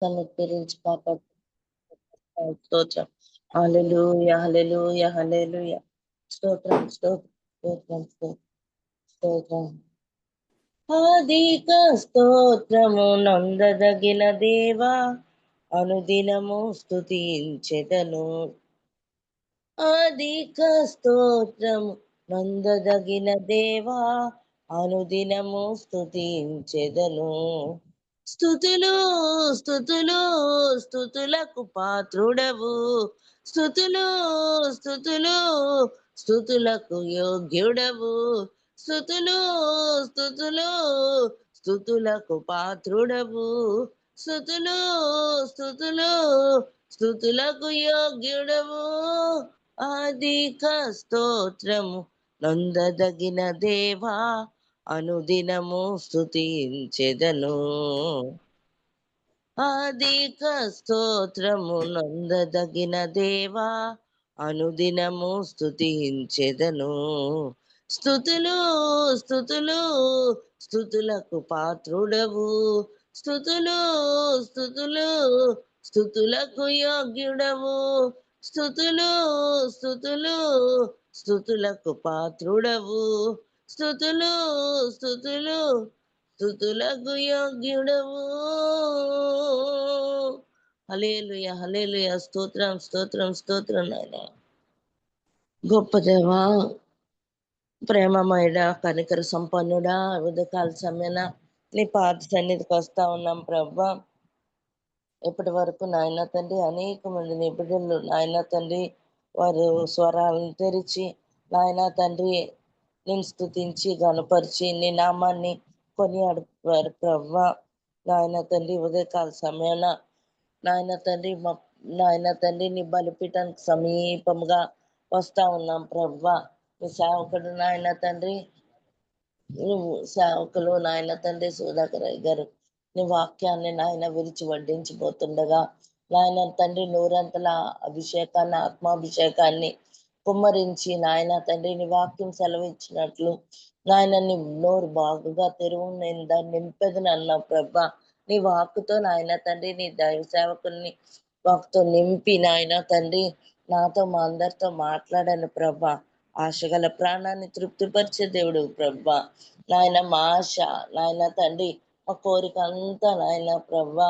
కన్ను తెరించి కాపాడు. స్తోత్రం. హల్లెలూయా, హల్లెలూయా, హల్లెలూయా. స్తోత్రం, స్తోత్రం, స్తోత్రం, స్తోత్రం, స్తోత్రం. అధిక స్తోత్రము నందదగిన దేవా, అనుదినము స్తుతించెదను. అధిక స్తోత్రము నందదగిన దేవా, అనుదినము స్తుతించెదను. స్తుతులు స్తుతులు స్తుతులకు పాత్రుడవు, స్తుతులు స్తుతులు స్తుతులకు యోగ్యుడవు, స్తుతులు స్తుతులు స్తుతులకు పాత్రుడవు, స్తుతులు స్తుతులు స్తుతులకు యోగ్యుడవు. అధిక స్తోత్రము నందదగిన దేవా, అనుదినము స్తుతించెదను. అధిక స్తోత్రము నందదగిన దేవా, అనుదినము స్తుతించెదను. స్తుతులు స్తుతులు స్తుతులకు పాత్రుడవు, స్తుతులు స్తుతులు స్తుతులకు యోగ్యుడవు, స్తుతులు స్తుతులు స్తుతులకు పాత్రుడవు, స్తుతులు స్తుతులు స్తుతులకు యోగ్యుడవు. హల్లెలూయా, హల్లెలూయా. స్తోత్రం, స్తోత్రం, స్తోత్రం నాయన. గొప్ప దేవా, ప్రేమమయుడ, కనికర సంపన్నుడా, ఉదయకాల సమయాన నీ పాద సన్నిధికి వస్తా ఉన్నాం ప్రభా. ఇప్పటి వరకు నాయన తండ్రి అనేక మంది నిబిడలు నాయన తండ్రి వారు స్వరాలను తెరిచి నాయన తండ్రి నేను స్తుతించి గనపరిచి నీ నామాన్ని కొనియాడుతారు ప్రభా. నాయన తండ్రి ఉదయకాల సమయాన నాయన తండ్రి నాయన తండ్రి నీ బలిపీఠానికి సమీపంగా వస్తా ఉన్నాం ప్రభా. నీ సేవకుడు నాయన తండ్రి నువ్వు సేవకులు నాయన తండ్రి సుధాకర్ గారు నీ వాక్యాన్ని నాయన విరిచి వడ్డించిపోతుండగా నాయన తండ్రి నూరంతల అభిషేకాన్ని, ఆత్మాభిషేకాన్ని కుమ్మరించి నాయన తండ్రి నీ వాక్యం సెలవిచ్చినట్లు నాయన నీ నోరు బాగుగా తెరువు, నేను దాన్ని నింపెదని అన్నావు ప్రభా. నీ వాక్కుతో నాయన తండ్రి నీ దైవ సేవకుల్ని వాక్తో నింపి నాయన తండ్రి నాతో మా అందరితో మాట్లాడాను ప్రభా. ఆశగల ప్రాణాన్ని తృప్తిపరిచే దేవుడు ప్రభా. నాయన మా ఆశ నాయన తండ్రి మా కోరిక అంతా నాయన ప్రభా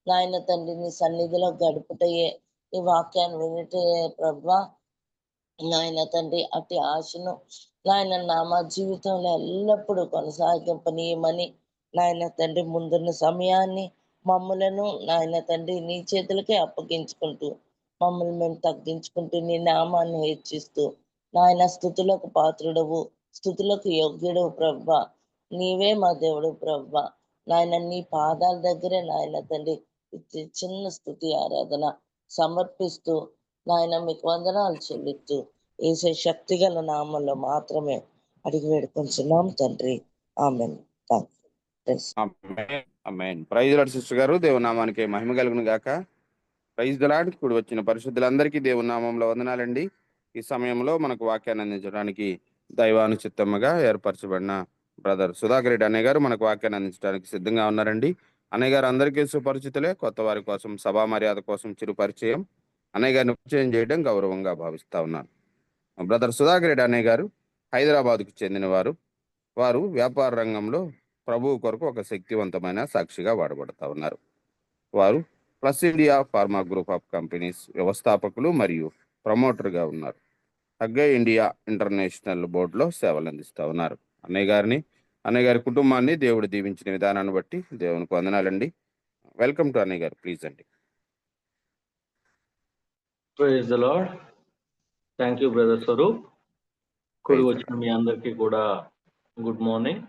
నాయన తండ్రి నీ సన్నిధిలో గడుపుటయే, నీ వాక్యాన్ని వినటే ప్రభా. నాయన తండ్రి అట్టి ఆశను నాయన నా మా జీవితంలో ఎల్లప్పుడూ కొనసాగింపనీయమని నాయన తండ్రి ముందున్న సమయాన్ని మమ్మలను నాయన తండ్రి నీ చేతులకే అప్పగించుకుంటూ మమ్మల్ని మేము తగ్గించుకుంటూ నీ నామాన్ని హెచ్చిస్తూ నాయన స్తుతులకు పాత్రుడవు, స్తుతులకు యోగ్యుడవు ప్రభా. నీవే మా దేవుడు ప్రభా. నాయన నీ పాదాల దగ్గరే నాయన తండ్రి చిన్న స్తుతి ఆరాధన సమర్పిస్తూ నాయన మీకు వందనాలు చెల్లిస్తూ ఏసే శక్తి గల నామంలో మాత్రమే అడిగి వేడుకొంచున్నాం తండ్రి. ఆమెన్. ప్రైజ్ లార్డ్ సిస్టర్ గారు, దేవుని నామానికి మహిమ కలుగును గాక. Praise the lord. కూడి వచ్చిన పరిశుద్ధులందరికీ దేవుని నామంలో వందనాలండి. ఈ సమయంలో మనకు వాక్యాన్ని అందించడానికి దైవానుచిత్తముగా ఏర్పరచబడిన బ్రదర్ సుధాకర్ రెడ్డి అన్నయ్య గారు మనకు వాక్యాన్ని అందించడానికి సిద్ధంగా ఉన్నారండి. అన్నయ్య గారు అందరికీ సుపరిచితులే. కొత్త వారి కోసం సభా మర్యాద కోసం చిరు పరిచయం. అన్నయ్య గారిని పరిచయం చేయడం గౌరవంగా భావిస్తా ఉన్నాను. బ్రదర్ సుధాకర్ రెడ్డి అన్నయ్య గారు హైదరాబాద్కు చెందినవారు. వారు వ్యాపార రంగంలో ప్రభువు కొరకు ఒక శక్తివంతమైన సాక్షిగా వాడబడతా ఉన్నారు. వారు plus India pharma group of companies వ్యవస్థాపకులు మరియు ప్రమోటర్గా ఉన్నారు. హగ్గై ఇండియా ఇంటర్నేషనల్ బోర్డులో సేవలు అందిస్తూ ఉన్నారు. అన్నయ్య గారి కుటుంబాన్ని దేవుడు దీవించిన విధానాన్ని బట్టి దేవునికి వందనాలండి. వెల్కమ్ టు అన్నయ్య గారు, ప్లీజ్ అండి. Praise the lord. Thank you brother Swaroop. కూడి వచ్చిన మీ అందరికీ కూడా గుడ్ మార్నింగ్.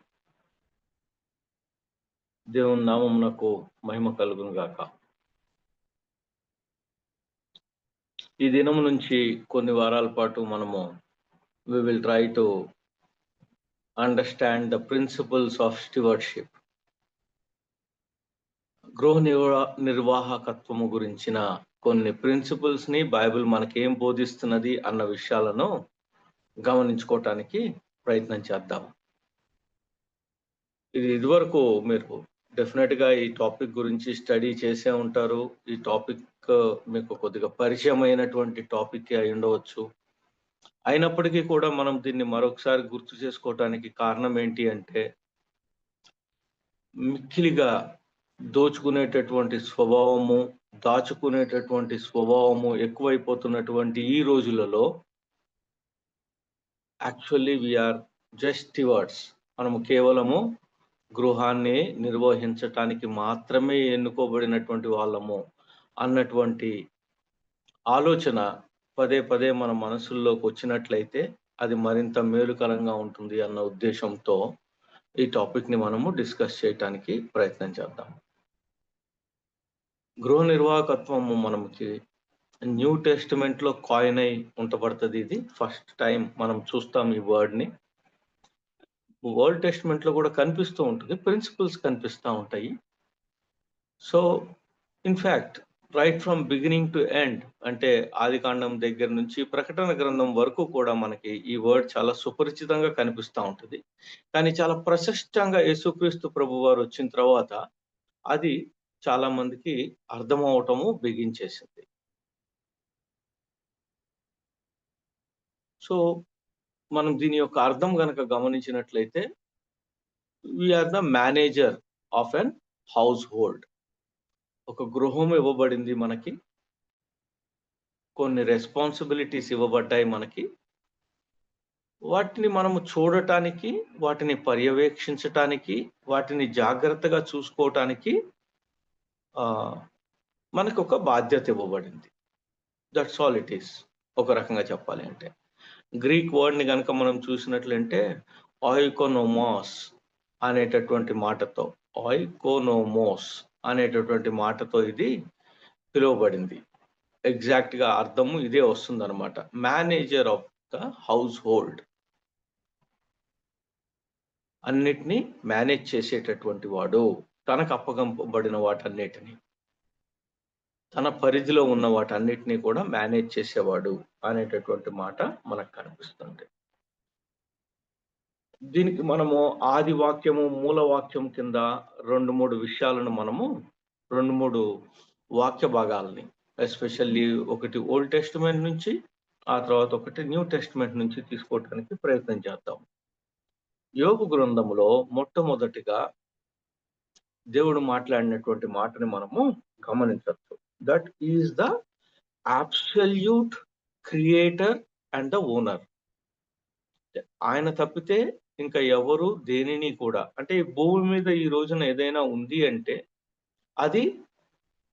దేవుని నామమునకు మహిమ కలుగును గాక. ఈ దినం నుంచి కొన్ని వారాల పాటు మనము we will try to understand the principles of stewardship. గృహ నిర్వాహకత్వము గురించిన కొన్ని ప్రిన్సిపల్స్ ని బైబిల్ మనకేం బోధిస్తున్నది అన్న విషయాలను గమనించుకోవటానికి ప్రయత్నం చేద్దాం. ఇది ఇదివరకు మీరు డెఫినెట్గా ఈ టాపిక్ గురించి స్టడీ చేసే ఉంటారు. ఈ టాపిక్ మీకు కొద్దిగా పరిచయమైనటువంటి టాపిక్ అయి ఉండవచ్చు. అయినప్పటికీ కూడా మనం దీన్ని మరొకసారి గుర్తు చేసుకోవటానికి కారణం ఏంటి అంటే, మిక్కిలిగా దోచుకునేటటువంటి స్వభావము, దాచుకునేటటువంటి స్వభావము ఎక్కువైపోతున్నటువంటి ఈ రోజులలో యాక్చువల్లీ వీఆర్ జస్ట్ స్టీవర్డ్స్. మనము కేవలము గృహాన్ని నిర్వహించటానికి మాత్రమే ఎన్నుకోబడినటువంటి వాళ్ళము అన్నటువంటి ఆలోచన పదే పదే మన మనసుల్లోకి వచ్చినట్లయితే అది మరింత మేలుకరంగా ఉంటుంది అన్న ఉద్దేశంతో ఈ టాపిక్ని మనము డిస్కస్ చేయటానికి ప్రయత్నం చేద్దాం. గృహ నిర్వాహకత్వము మనకి న్యూ టెస్టిమెంట్లో కాయిన్ అయి ఉంటబడుతుంది. ఇది ఫస్ట్ టైం మనం చూస్తాం ఈ వర్డ్ని. ఓల్డ్ టెస్టిమెంట్లో కూడా కనిపిస్తూ ఉంటుంది, ప్రిన్సిపల్స్ కనిపిస్తూ ఉంటాయి. So in fact right from beginning to end, అంటే ఆదికాండం దగ్గర నుంచి ప్రకటన గ్రంథం వరకు కూడా మనకి ఈ వర్డ్ చాలా సుపరిచితంగా కనిపిస్తూ ఉంటుంది. కానీ చాలా ప్రశస్తంగా యేసుక్రీస్తు ప్రభు వారు వచ్చిన తర్వాత అది చాలా మందికి అర్థమవటము బిగించేసింది. సో మనం దీని యొక్క అర్థం గనక గమనించినట్లయితే, we are the manager of an household. ఒక గృహం ఇవ్వబడింది మనకి, కొన్ని రెస్పాన్సిబిలిటీస్ ఇవ్వబడ్డాయి మనకి. వాటిని మనము చూడటానికి, వాటిని పర్యవేక్షించటానికి, వాటిని జాగ్రత్తగా చూసుకోవటానికి మనకు ఒక బాధ్యత ఇవ్వబడింది. That's all it is. ఒక రకంగా చెప్పాలి అంటే గ్రీక్ వర్డ్ని కనుక మనం చూసినట్లంటే ఆయికోనోమోస్ అనేటటువంటి మాటతో, ఆయికోనోమోస్ అనేటటువంటి మాటతో ఇది పిలువబడింది. ఎగ్జాక్ట్గా అర్థము ఇదే వస్తుంది అనమాట. Manager of the house hold, అన్నిటినీ మేనేజ్ చేసేటటువంటి వాడు, తనకు అప్పగింపబడిన వాటన్నిటిని, తన పరిధిలో ఉన్న వాటన్నిటినీ కూడా మేనేజ్ చేసేవాడు అనేటటువంటి మాట మనకు కనిపిస్తుంది. దీనికి మనము ఆది వాక్యము, మూల వాక్యం కింద 2-3 విషయాలను మనము 2-3 వాక్య భాగాలని, ఎస్పెషల్లీ ఒకటి ఓల్డ్ టెస్టిమెంట్ నుంచి, ఆ తర్వాత ఒకటి న్యూ టెస్టిమెంట్ నుంచి తీసుకోవడానికి ప్రయత్నం చేద్దాం. యోబు గ్రంథములో మొట్టమొదటిగా దేవుడు మాట్లాడినటువంటి మాటని మనము గమనించవచ్చు. That is the absolute creator and the owner. ఆయన తప్పితే ఇంకా ఎవరు దేనిని కూడా, అంటే ఈ భూమి మీద ఈ రోజున ఏదైనా ఉంది అంటే అది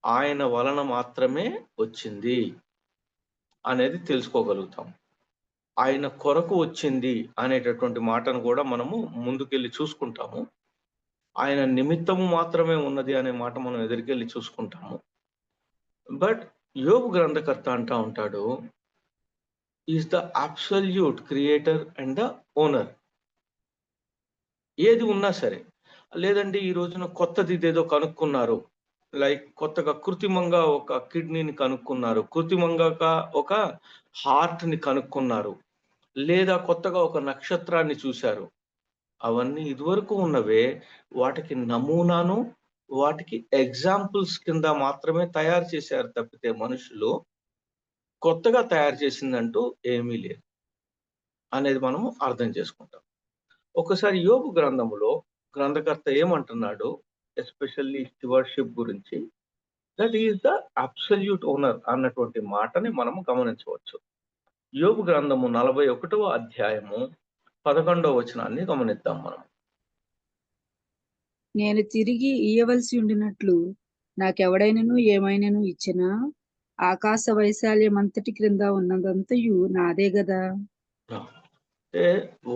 ఆయన వలన మాత్రమే వచ్చింది అనేది తెలుసుకోగలుగుతాం. ఆయన కొరకు వచ్చింది అనేటటువంటి మాటను కూడా మనము ముందుకెళ్ళి చూసుకుంటాము. ఆయన నిమిత్తము మాత్రమే ఉన్నది అనే మాట మనం ఎదురుకెళ్ళి చూసుకుంటాము. బట్ యోబు గ్రంథకర్త అంటా ఉంటాడు, is the absolute creator and the owner. ఏది ఉన్నా సరే, లేదంటే ఈ రోజున కొత్తది ఇదేదో కనుక్కున్నారు, లైక్ కొత్తగా కృత్రిమంగా ఒక కిడ్నీని కనుక్కున్నారు, కృత్రిమంగా ఒక హార్ట్ని కనుక్కున్నారు, లేదా కొత్తగా ఒక నక్షత్రాన్ని చూశారు. అవన్నీ ఇదివరకు ఉన్నవే, వాటికి నమూనాను, వాటికి ఎగ్జాంపుల్స్ కింద మాత్రమే తయారు చేశారు తప్పితే మనుషులు కొత్తగా తయారు చేసిందంటూ ఏమీ లేదు అనేది మనము అర్థం చేసుకుంటాం. ఒకసారి యోబు గ్రంథములో గ్రంథకర్త ఏమంటున్నాడు, ఎస్పెషల్లీ స్టివర్షిప్ గురించి, that is the absolute owner అన్నటువంటి మాటని మనము గమనించవచ్చు. యోబు గ్రంథము 41వ అధ్యాయము 11వ వచనాన్ని గమనిద్దాం మనం. నేను తిరిగి ఇయ్యవలసి ఉండినట్లు నాకెవడైనను ఏమైనను ఇచ్చినా ఆకాశ వైశాల్యం అంతటి క్రింద ఉన్నదంతయు నాదే గదా.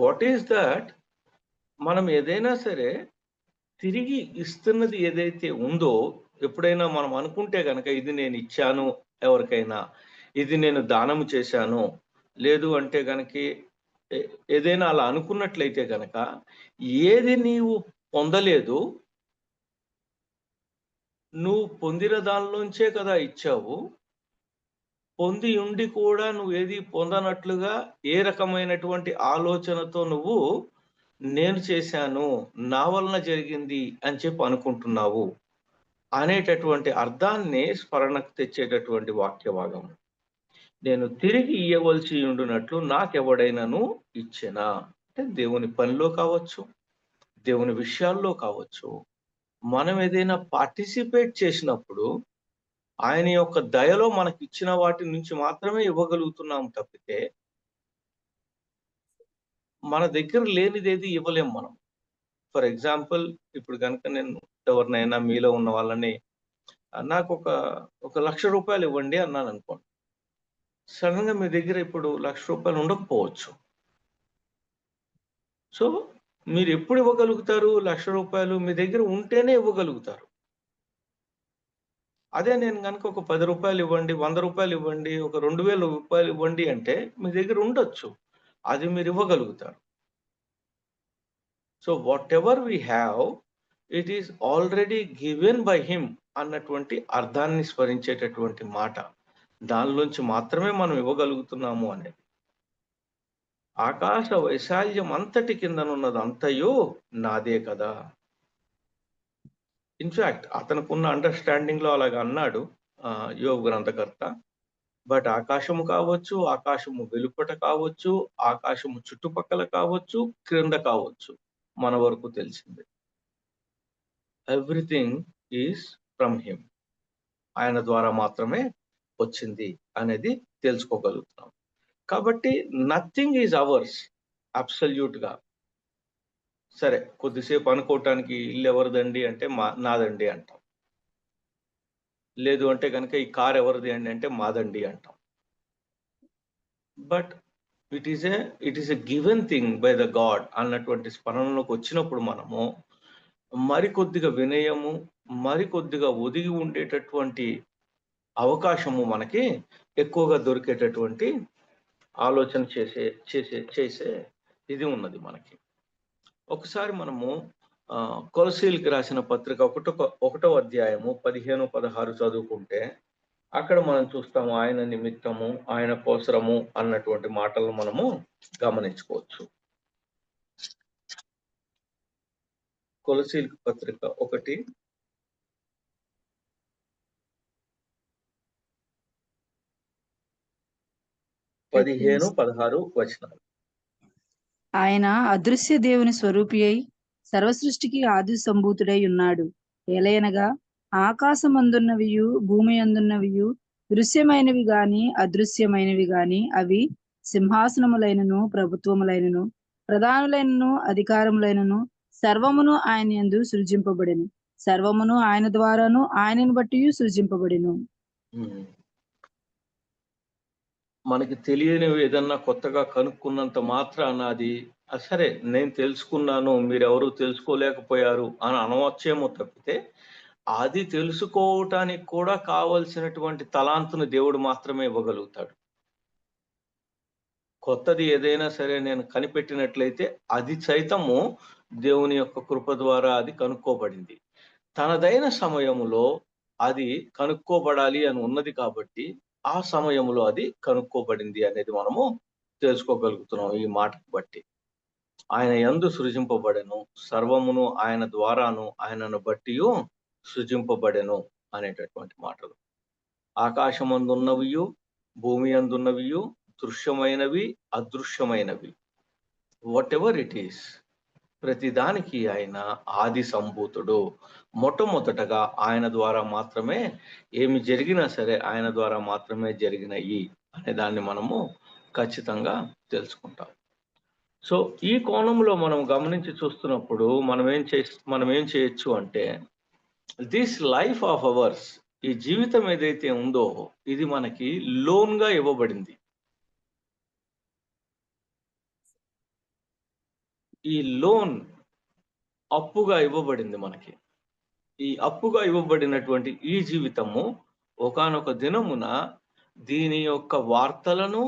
What is that? మనం ఏదైనా సరే తిరిగి ఇస్తున్నది ఏదైతే ఉందో, ఎప్పుడైనా మనం అనుకుంటే గనక ఇది నేను ఇచ్చాను ఎవరికైనా, ఇది నేను దానము చేశాను, లేదు అంటే గనక ఏదైనా అలా అనుకున్నట్లయితే గనక, ఏది నీవు పొందలేదు, నువ్వు పొందిన దానిలోంచే కదా ఇచ్చావు. పొంది ఉండి కూడా నువ్వు ఏది పొందనట్లుగా ఏ రకమైనటువంటి ఆలోచనతో నువ్వు నేను చేశాను, నా వలన జరిగింది అని చెప్పి అనుకుంటున్నావు అనేటటువంటి అర్థాన్ని స్మరణకు తెచ్చేటటువంటి వాక్య భాగం. నేను తిరిగి ఇయ్యవలసి ఉండునట్లు నాకెవడైనాను ఇచ్చెనా? అంటే దేవుని పనిలో కావచ్చు, దేవుని విషయాల్లో కావచ్చు, మనం ఏదైనా పార్టిసిపేట్ చేసినప్పుడు ఆయన యొక్క దయలో మనకి ఇచ్చిన వాటి నుంచి మాత్రమే ఇవ్వగలుగుతున్నాం తప్పితే మన దగ్గర లేనిదేది ఇవ్వలేం మనం. ఫర్ ఎగ్జాంపుల్, ఇప్పుడు కనుక నేను ఎవరినైనా మీలో ఉన్న వాళ్ళని నాకు ఒక ₹1,00,000 ఇవ్వండి అన్నాను అనుకోండి. సడన్ గా మీ దగ్గర ఇప్పుడు ₹1,00,000 ఉండకపోవచ్చు. సో మీరు ఎప్పుడు ఇవ్వగలుగుతారు? ₹1,00,000 మీ దగ్గర ఉంటేనే ఇవ్వగలుగుతారు. అదే నేను గనుక ఒక ₹10 ఇవ్వండి, ₹100 ఇవ్వండి, ఒక ₹2,000 ఇవ్వండి అంటే మీ దగ్గర ఉండొచ్చు. అది మీరు ఇవ్వగలుగుతారు. So whatever we have, it is already given by him అన్నటువంటి అర్థాన్ని స్మరించేటటువంటి మాట. దానిలోంచి మాత్రమే మనం ఇవ్వగలుగుతున్నాము అనేది. ఆకాశ వైశాల్యం అంతటి కిందనున్నదంతయు నాదే కదా. ఇన్ఫాక్ట్ అతనుకున్న అండర్స్టాండింగ్ లో అలాగ అన్నాడు యోబు గ్రంథకర్త. బట్ ఆకాశము కావచ్చు, ఆకాశము వెలుపట కావచ్చు, ఆకాశము చుట్టుపక్కల కావచ్చు, క్రింద కావచ్చు, మన వరకు తెలిసింది. Everything is from him. ఆయన ద్వారా మాత్రమే వచ్చింది అనేది తెలుసుకోగలుగుతున్నాం. కాబట్టి నథింగ్ ఈజ్ అవర్స్ అబ్సల్యూట్ గా. సరే, కొద్దిసేపు అనుకోవటానికి ఇల్లు ఎవరిదండి అంటే నాదండి అంటాం. లేదు అంటే కనుక ఈ కార్ ఎవరిది అండి అంటే మాదండి అంటాం. But it is a given thing by the God అన్నటువంటి స్మరణలోకి వచ్చినప్పుడు మనము మరికొద్దిగా వినయము, మరికొద్దిగా ఒదిగి ఉండేటటువంటి అవకాశము మనకి ఎక్కువగా దొరికేటటువంటి ఆలోచన చేసే ఇది ఉన్నది మనకి. ఒకసారి మనము కొలసీలకు రాసిన పత్రిక 1వ అధ్యాయము 15-16 చదువుకుంటే అక్కడ మనం చూస్తాము ఆయన నిమిత్తము, ఆయన కోసరము అన్నటువంటి మాటలను మనము గమనించుకోవచ్చు. కొలసీలకు పత్రిక 1:15-16 వచనాలు. ఆయన అదృశ్య దేవుని స్వరూపి అయి సర్వసృష్టికి ఆది సంభూతుడై ఉన్నాడు. ఏలయనగా ఆకాశమందున్నవియు భూమి అందున్నవియు దృశ్యమైనవి గాని అదృశ్యమైనవి గాని అవి సింహాసనములైనను ప్రభుత్వములైనను ప్రధానులైనను అధికారములైనను సర్వమును ఆయన యందు సృజింపబడెను. సర్వమును ఆయన ద్వారాను ఆయనను బట్టి సృజింపబడెను. మనకి తెలియనివి ఏదన్నా కొత్తగా కనుక్కున్నంత మాత్రాన అది సరే నేను తెలుసుకున్నాను, మీరెవరు తెలుసుకోలేకపోయారు అని అనవచ్చేమో తప్పితే అది తెలుసుకోవటానికి కూడా కావలసినటువంటి తలాంతును దేవుడు మాత్రమే ఇవ్వగలుగుతాడు. కొత్తది ఏదైనా సరే నేను కనిపెట్టినట్లయితే అది సైతము దేవుని యొక్క కృప ద్వారా అది కనుక్కోబడింది. తనదైన సమయములో అది కనుక్కోబడాలి అని ఉన్నది కాబట్టి ఆ సమయంలో అది కనుక్కోబడింది అనేది మనము తెలుసుకోగలుగుతున్నాం ఈ మాటకు బట్టి. ఆయన యందు సృజింపబడెను, సర్వమును ఆయన ద్వారాను ఆయనను బట్టి సృజింపబడెను అనేటటువంటి మాటలు. ఆకాశమందున్నవియు భూమి అందున్నవియు దృశ్యమైనవి అదృశ్యమైనవి వాట్ ఎవర్ ఇట్ ఈస్ ప్రతిదానికి ఆయన ఆది సంభూతుడు. మొట్టమొదటగా ఆయన ద్వారా మాత్రమే ఏమి జరిగినా సరే ఆయన ద్వారా మాత్రమే జరిగినాయి అనే దాన్ని మనము ఖచ్చితంగా తెలుసుకుంటాం. సో ఈ కోణంలో మనం గమనించి చూస్తున్నప్పుడు మనం ఏం చేయొచ్చు అంటే దిస్ లైఫ్ ఆఫ్ అవర్స్, ఈ జీవితం ఏదైతే ఉందో ఇది మనకి లోన్ గా ఇవ్వబడింది. ఈ లోన్ అప్పుగా ఇవ్వబడింది మనకి. ఈ అప్పుగా ఇవ్వబడినటువంటి ఈ జీవితము ఒకానొక దినమున దీని యొక్క వార్తలను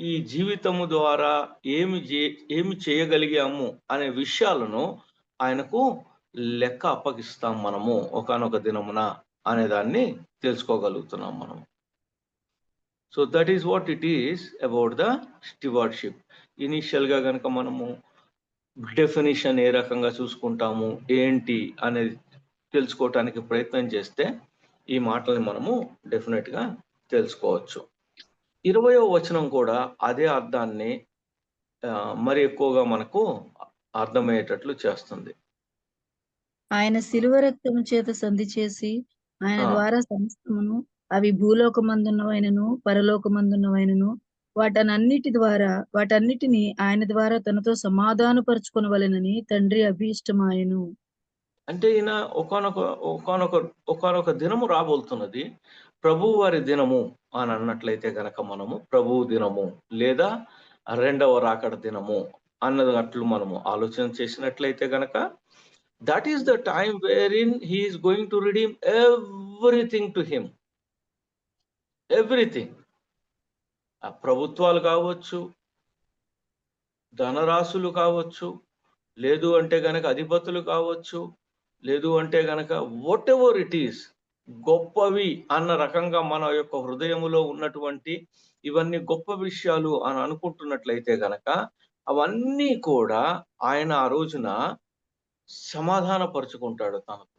ఈ జీవితము ద్వారా ఏమి చేయగలిగాము అనే విషయాలను ఆయనకు లెక్క అప్పగిస్తాం మనము ఒకానొక దినమున అనే దాన్ని తెలుసుకోగలుగుతున్నాం మనం. So that is what it is about the stewardship. Initial గా గనక మనము డెఫినిషన్ ఏ రకంగా చూసుకుంటాము ఏంటి అనేది తెలుసుకోవటానికి ప్రయత్నం చేస్తే ఈ మాటల్ని మనము డెఫినెట్ గా తెలుసుకోవచ్చు. 20వ వచనం కూడా అదే అర్థాన్ని మరి ఎక్కువగా మనకు అర్థమయ్యేటట్లు చేస్తుంది. ఆయన శిలువ రక్తము చేత సంధి చేసి ఆయన ఆ, ద్వారా సమస్తమును, అవి భూలోకమందున్నవైనను పరలోకమందున్నవైనను వాటన్నిటిని ఆయన ద్వారా తనతో సమాధానపరచుకొనవలెనని తండ్రి అభీష్టమాయెను. అంటే ఈయన ఒకానొక దినము రాబోతున్నది, ప్రభువు వారి దినము అని అన్నట్లయితే గనక మనము ప్రభువు దినము లేదా రెండవ రాకడ దినము అన్నట్లు మనము ఆలోచన చేసినట్లయితే గనక that is the time where in he is going to redeem everything to him. Everything, ఆ ప్రభుత్వాలు కావచ్చు, ధనరాశులు కావచ్చు, లేదు అంటే గనక అధిపతులు కావచ్చు, లేదు అంటే గనక వాట్ ఎవర్ ఇట్ ఈస్, గొప్పవి అన్న రకంగా మన యొక్క హృదయములో ఉన్నటువంటి ఇవన్నీ గొప్ప విషయాలు అని అనుకుంటున్నట్లయితే గనక అవన్నీ కూడా ఆయన ఆ రోజున సమాధానపరుచుకుంటాడు తనకు.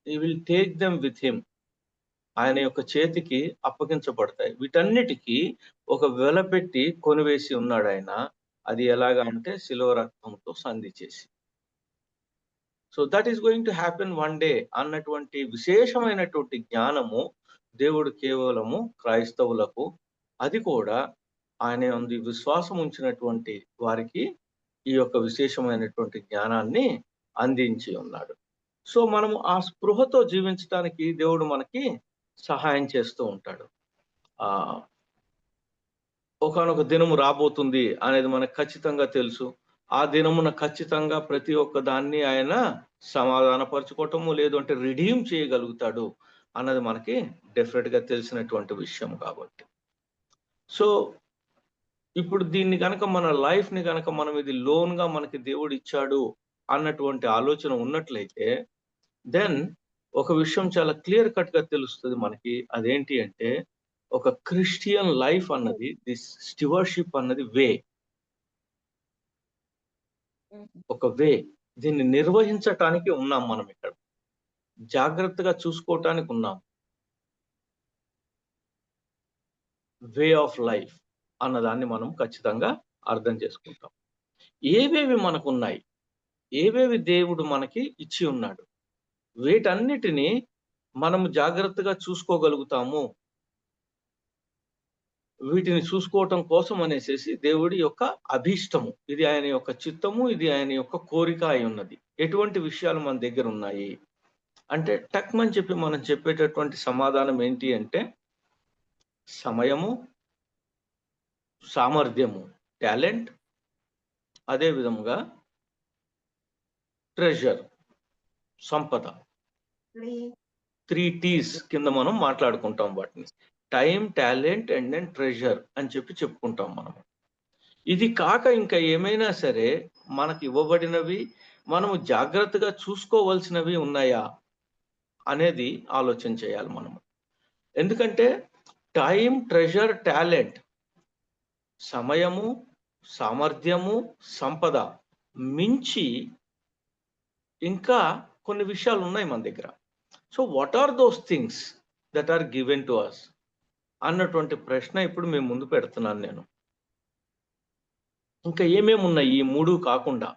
He will take them with him. ఆయన యొక్క చేతికి అప్పగించబడతాయి. వీటన్నిటికీ ఒక వెల పెట్టి కొనివేసి ఉన్నాడు ఆయన. అది ఎలాగా అంటే శిలువ రక్తంతో సంధి చేసి. So that is going to happen one day అన్నటువంటి విశేషమైనటువంటి జ్ఞానము దేవుడు కేవలము క్రైస్తవులకు, అది కూడా ఆయన యందు విశ్వాసం ఉంచినటువంటి వారికి ఈ యొక్క విశేషమైనటువంటి జ్ఞానాన్ని అందించి ఉన్నాడు. సో మనము ఆ స్పృహతో జీవించడానికి దేవుడు మనకి సహాయం చేస్తూ ఉంటాడు. ఆ ఒకానొక దినము రాబోతుంది అనేది మనకు ఖచ్చితంగా తెలుసు. ఆ దినమున ఖచ్చితంగా ప్రతి ఒక్క దాన్ని ఆయన సమాధానపరచుకోవటము, లేదు అంటే రిడీమ్ చేయగలుగుతాడు అన్నది మనకి డెఫినెట్ గా తెలిసినటువంటి విషయం కాబట్టి. సో ఇప్పుడు దీన్ని గనక మన లైఫ్ ని గనక మనం ఇది లోన్ గా మనకి దేవుడు ఇచ్చాడు అన్నటువంటి ఆలోచన ఉన్నట్లయితే దెన్ ఒక విషయం చాలా క్లియర్ కట్ గా తెలుస్తుంది మనకి. అదేంటి అంటే ఒక క్రిస్టియన్ లైఫ్ అన్నది, దిస్ స్టివర్షిప్ అన్నది ఒక వే. దీన్ని నిర్వహించటానికి ఉన్నాం మనం ఇక్కడ, జాగ్రత్తగా చూసుకోవటానికి ఉన్నాం. వే ఆఫ్ లైఫ్ అన్నదాన్ని మనం ఖచ్చితంగా అర్థం చేసుకుంటాం. ఏవేవి మనకున్నాయి, ఏవేవి దేవుడు మనకి ఇచ్చి ఉన్నాడు, వీటన్నిటిని మనము జాగ్రత్తగా చూసుకోగలుగుతాము. వీటిని చూసుకోవటం కోసం అనేసి దేవుడి యొక్క అభీష్టము, ఇది ఆయన యొక్క చిత్తము, ఇది ఆయన యొక్క కోరిక అయి ఉన్నది. ఎటువంటి విషయాలు మన దగ్గర ఉన్నాయి అంటే టక్మని చెప్పి మనం చెప్పేటటువంటి సమాధానం ఏంటి అంటే సమయము, సామర్థ్యము, టాలెంట్, అదే విధముగా ట్రెజర్, సంపద. 3 T's కింద మనం మాట్లాడుకుంటాం వాటిని. Time, talent and then treasure అని చెప్పి చెప్పుకుంటాం మనం. ఇది కాక ఇంకా ఏమైనా సరే మనకి ఇవ్వబడినవి మనము జాగ్రత్తగా చూసుకోవలసినవి ఉన్నాయా అనేది ఆలోచన చేయాలి మనము. ఎందుకంటే టైం, ట్రెజర్, టాలెంట్, సమయము, సామర్థ్యము, సంపద మించి ఇంకా కొన్ని విషయాలు ఉన్నాయి మన దగ్గర. So what are those things that are given to us అన్నటువంటి ప్రశ్న ఇప్పుడు మేము ముందు పెడుతున్నాను నేను. ఇంకా ఏమేమి ఉన్నాయి ఈ 3 కాకుండా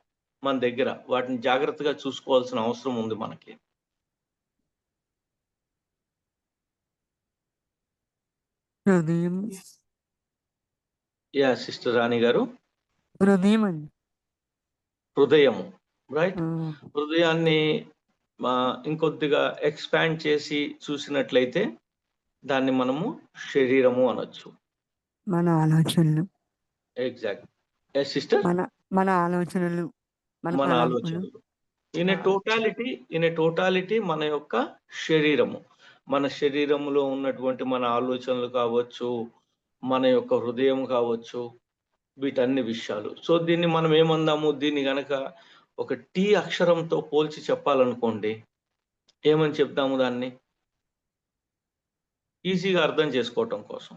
మన దగ్గర, వాటిని జాగ్రత్తగా చూసుకోవాల్సిన అవసరం ఉంది మనకి. హృదయం యా సిస్టర్ రాణి గారు. హృదయం అండి. హృదయము, రైట్. ఆ, హృదయాన్ని ఇంకొద్దిగా ఎక్స్పాండ్ చేసి చూసినట్లయితే దాన్ని మనము శరీరము అనొచ్చు. మన ఆలోచనలు, ఎగ్జాక్ట్. సిస్టర్, మన మన ఆలోచనలు, మన మన తలంపులు. ఆలోచనలు ఇన్ ఏ టోటాలిటీ మన యొక్క శరీరము, మన శరీరములో ఉన్నటువంటి మన ఆలోచనలు కావచ్చు, మన యొక్క హృదయం కావచ్చు, వీటన్ని విషయాలు. సో దీన్ని మనం ఏమందాము, దీన్ని గనక ఒక టీ అక్షరంతో పోల్చి చెప్పాలనుకోండి, ఏమని చెప్తాము దాన్ని ఈజీగా అర్థం చేసుకోవటం కోసం?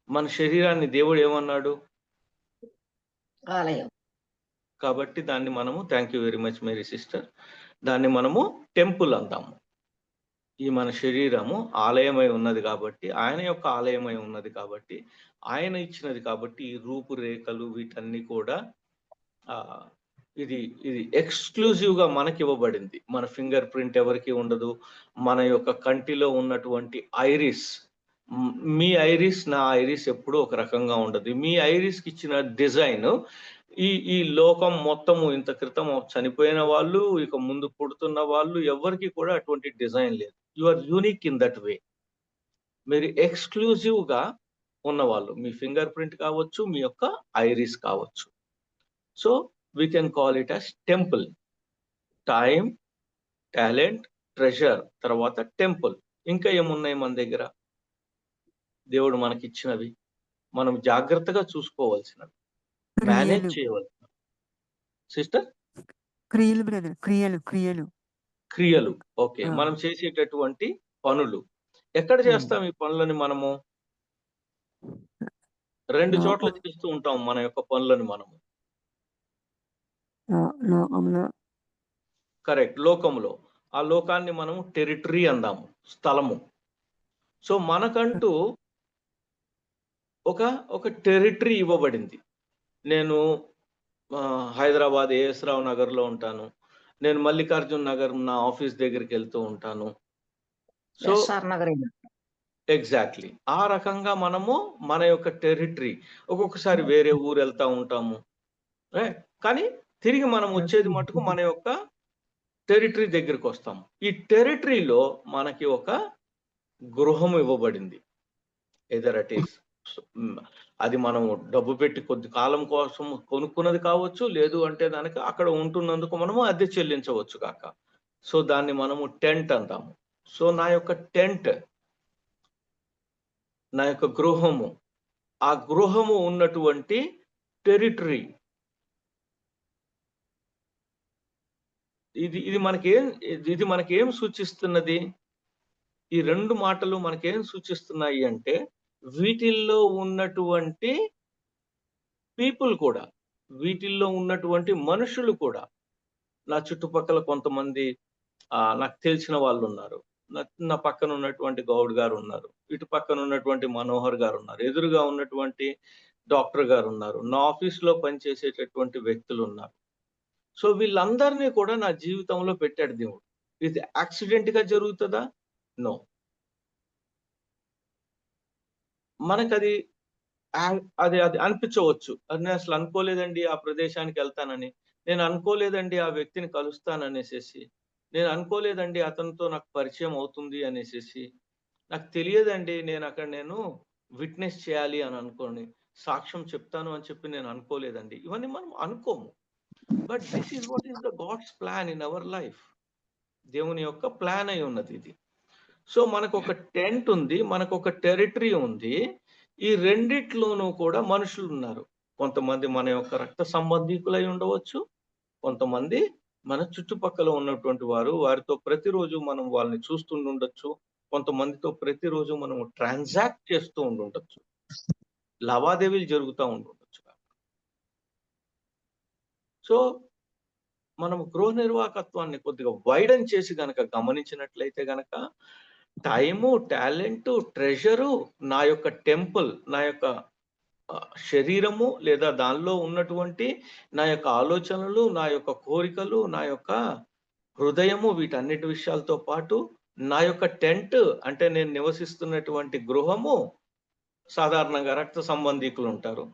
మన శరీరాన్ని దేవుడు ఏమన్నాడు? ఆలయం. కాబట్టి దాన్ని మనము thank you very much Mary sister, దాన్ని మనము టెంపుల్ అంటాము. ఈ మన శరీరము ఆలయమై ఉన్నది కాబట్టి, ఆయన యొక్క ఆలయమై ఉన్నది కాబట్టి, ఆయన ఇచ్చినది కాబట్టి ఈ రూపురేఖలు వీటన్ని కూడా ఇది ఇది ఎక్స్క్లూజివ్గా మనకి ఇవ్వబడింది. మన ఫింగర్ ప్రింట్ ఎవరికి ఉండదు. మన యొక్క కంటిలో ఉన్నటువంటి ఐరిస్, మీ ఐరిస్ నా ఐరిస్ ఎప్పుడూ ఒక రకంగా ఉండదు. మీ ఐరిస్కి ఇచ్చిన డిజైన్ ఈ లోకం మొత్తము ఇంత క్రితం చనిపోయిన వాళ్ళు, ఇక ముందు పుడుతున్న వాళ్ళు ఎవరికి కూడా అటువంటి డిజైన్ లేదు. You are unique in that way. మీరు ఎక్స్క్లూజివ్గా ఉన్నవాళ్ళు. మీ ఫింగర్ ప్రింట్ కావచ్చు, మీ యొక్క ఐరిస్ కావచ్చు. So we can call it as temple. Time, talent, treasure, తర్వాత టెంపుల్. ఇంకా ఏమున్నాయి మన దగ్గర? దేవుడు మనకి ఇచ్చినవి మనం జాగ్రత్తగా చూసుకోవాల్సినవి, మేనేజ్ చేయవలసినవి. సిస్టర్, క్రియలు బ్రదర్, క్రియలు. ఓకే. మనం చేసేటటువంటి పనులు ఎక్కడ చేస్తాం? ఈ పనులని మనము 2 చోట్ల చేస్తూ ఉంటాం మన యొక్క పనులను మనము. కరెక్ట్, లోకంలో. ఆ లోకాన్ని మనము టెరిటరీ అందాము, స్థలము. సో మనకంటూ ఒక టెరిటరీ ఇవ్వబడింది. నేను హైదరాబాద్ ఏఎస్ రావు నగర్లో ఉంటాను, నేను మల్లికార్జున్ నగర్ నా ఆఫీస్ దగ్గరికి వెళ్తూ ఉంటాను. సో ఎగ్జాక్ట్లీ ఆ రకంగా మనము మన యొక్క టెరిటరీ, ఒక్కొక్కసారి వేరే ఊరు వెళ్తా ఉంటాము, కానీ తిరిగి మనం వచ్చేది మటుకు మన యొక్క టెరిటరీ దగ్గరికి వస్తాం. ఈ టెరిటరీలో మనకి ఒక గృహం ఇవ్వబడింది. ఎదర్ ఇట్ ఈస్ అది మనం డబ్బు పెట్టి కొద్ది కాలం కోసం కొనుక్కున్నది కావచ్చు, లేదు అంటే దానికి అక్కడ ఉంటున్నందుకు మనము అద్దె చెల్లించవచ్చు కాక. సో దాన్ని మనము టెంట్ అంటాము. సో నా యొక్క టెంట్, నా యొక్క గృహము, ఆ గృహము ఉన్నటువంటి టెరిటరీ, ఇది మనకేం సూచిస్తున్నది? ఈ 2 మాటలు మనకేం సూచిస్తున్నాయి అంటే, వీటిల్లో ఉన్నటువంటి పీపుల్ కూడా, వీటిల్లో ఉన్నటువంటి మనుషులు కూడా, నా చుట్టుపక్కల కొంతమంది నాకు తెలిసిన వాళ్ళు ఉన్నారు, నా పక్కన ఉన్నటువంటి గౌడ్ గారు ఉన్నారు, ఇటు పక్కన ఉన్నటువంటి మనోహర్ గారు ఉన్నారు, ఎదురుగా ఉన్నటువంటి డాక్టర్ గారు ఉన్నారు, నా ఆఫీస్లో పనిచేసేటటువంటి వ్యక్తులు ఉన్నారు. సో వీళ్ళందరినీ కూడా నా జీవితంలో పెట్టాడు దేవుడు. ఇది యాక్సిడెంట్ గా జరుగుతుందా? నో. మనకది అది అనిపించవచ్చు, నేను అసలు అనుకోలేదండి ఆ ప్రదేశానికి వెళ్తానని, నేను అనుకోలేదండి ఆ వ్యక్తిని కలుస్తాననేసేసి, నేను అనుకోలేదండి అతనితో నాకు పరిచయం అవుతుంది అనేసేసి, నాకు తెలియదండి నేను విట్నెస్ చేయాలి అని అనుకోని, సాక్ష్యం చెప్తాను అని చెప్పి నేను అనుకోలేదండి. ఇవన్నీ మనం అనుకోము. But this is what is the god's plan in our life. దేవుని యొక్క ప్లాన్ అయి ఉన్నది ఇది. సో మనకు ఒక టెంట్ ఉంది, మనకు ఒక టెరిటరీ ఉంది. ఈ రెండిట్లోనూ కూడా మనుషులు ఉన్నారు. కొంతమంది మన యొక్క రక్త సంబంధికులై ఉండవచ్చు, కొంతమంది మన చుట్టుపక్కల ఉన్నటువంటి వారితో ప్రతిరోజు మనం వాళ్ళని చూస్తుండొచ్చు, కొంతమందితో ప్రతిరోజు మనం ట్రాన్సాక్ట్ చేస్తూ ఉండొచ్చు, లావాదేవీలు జరుగుతూ ఉండొచ్చు. సో మనం గృహ నిర్వాహకత్వాన్ని కొద్దిగా వైడన్ చేసి గనక గమనించినట్లయితే గనక, టైము, టాలెంట్, ట్రెజరు, నా యొక్క టెంపుల్, నా యొక్క శరీరము లేదా దానిలో ఉన్నటువంటి నా యొక్క ఆలోచనలు, నా యొక్క కోరికలు, నా యొక్క హృదయము, వీటన్నిటి విషయాలతో పాటు నా యొక్క టెంట్ అంటే నేను నివసిస్తున్నటువంటి గృహము, సాధారణంగా రక్త సంబంధికులు ఉంటారు,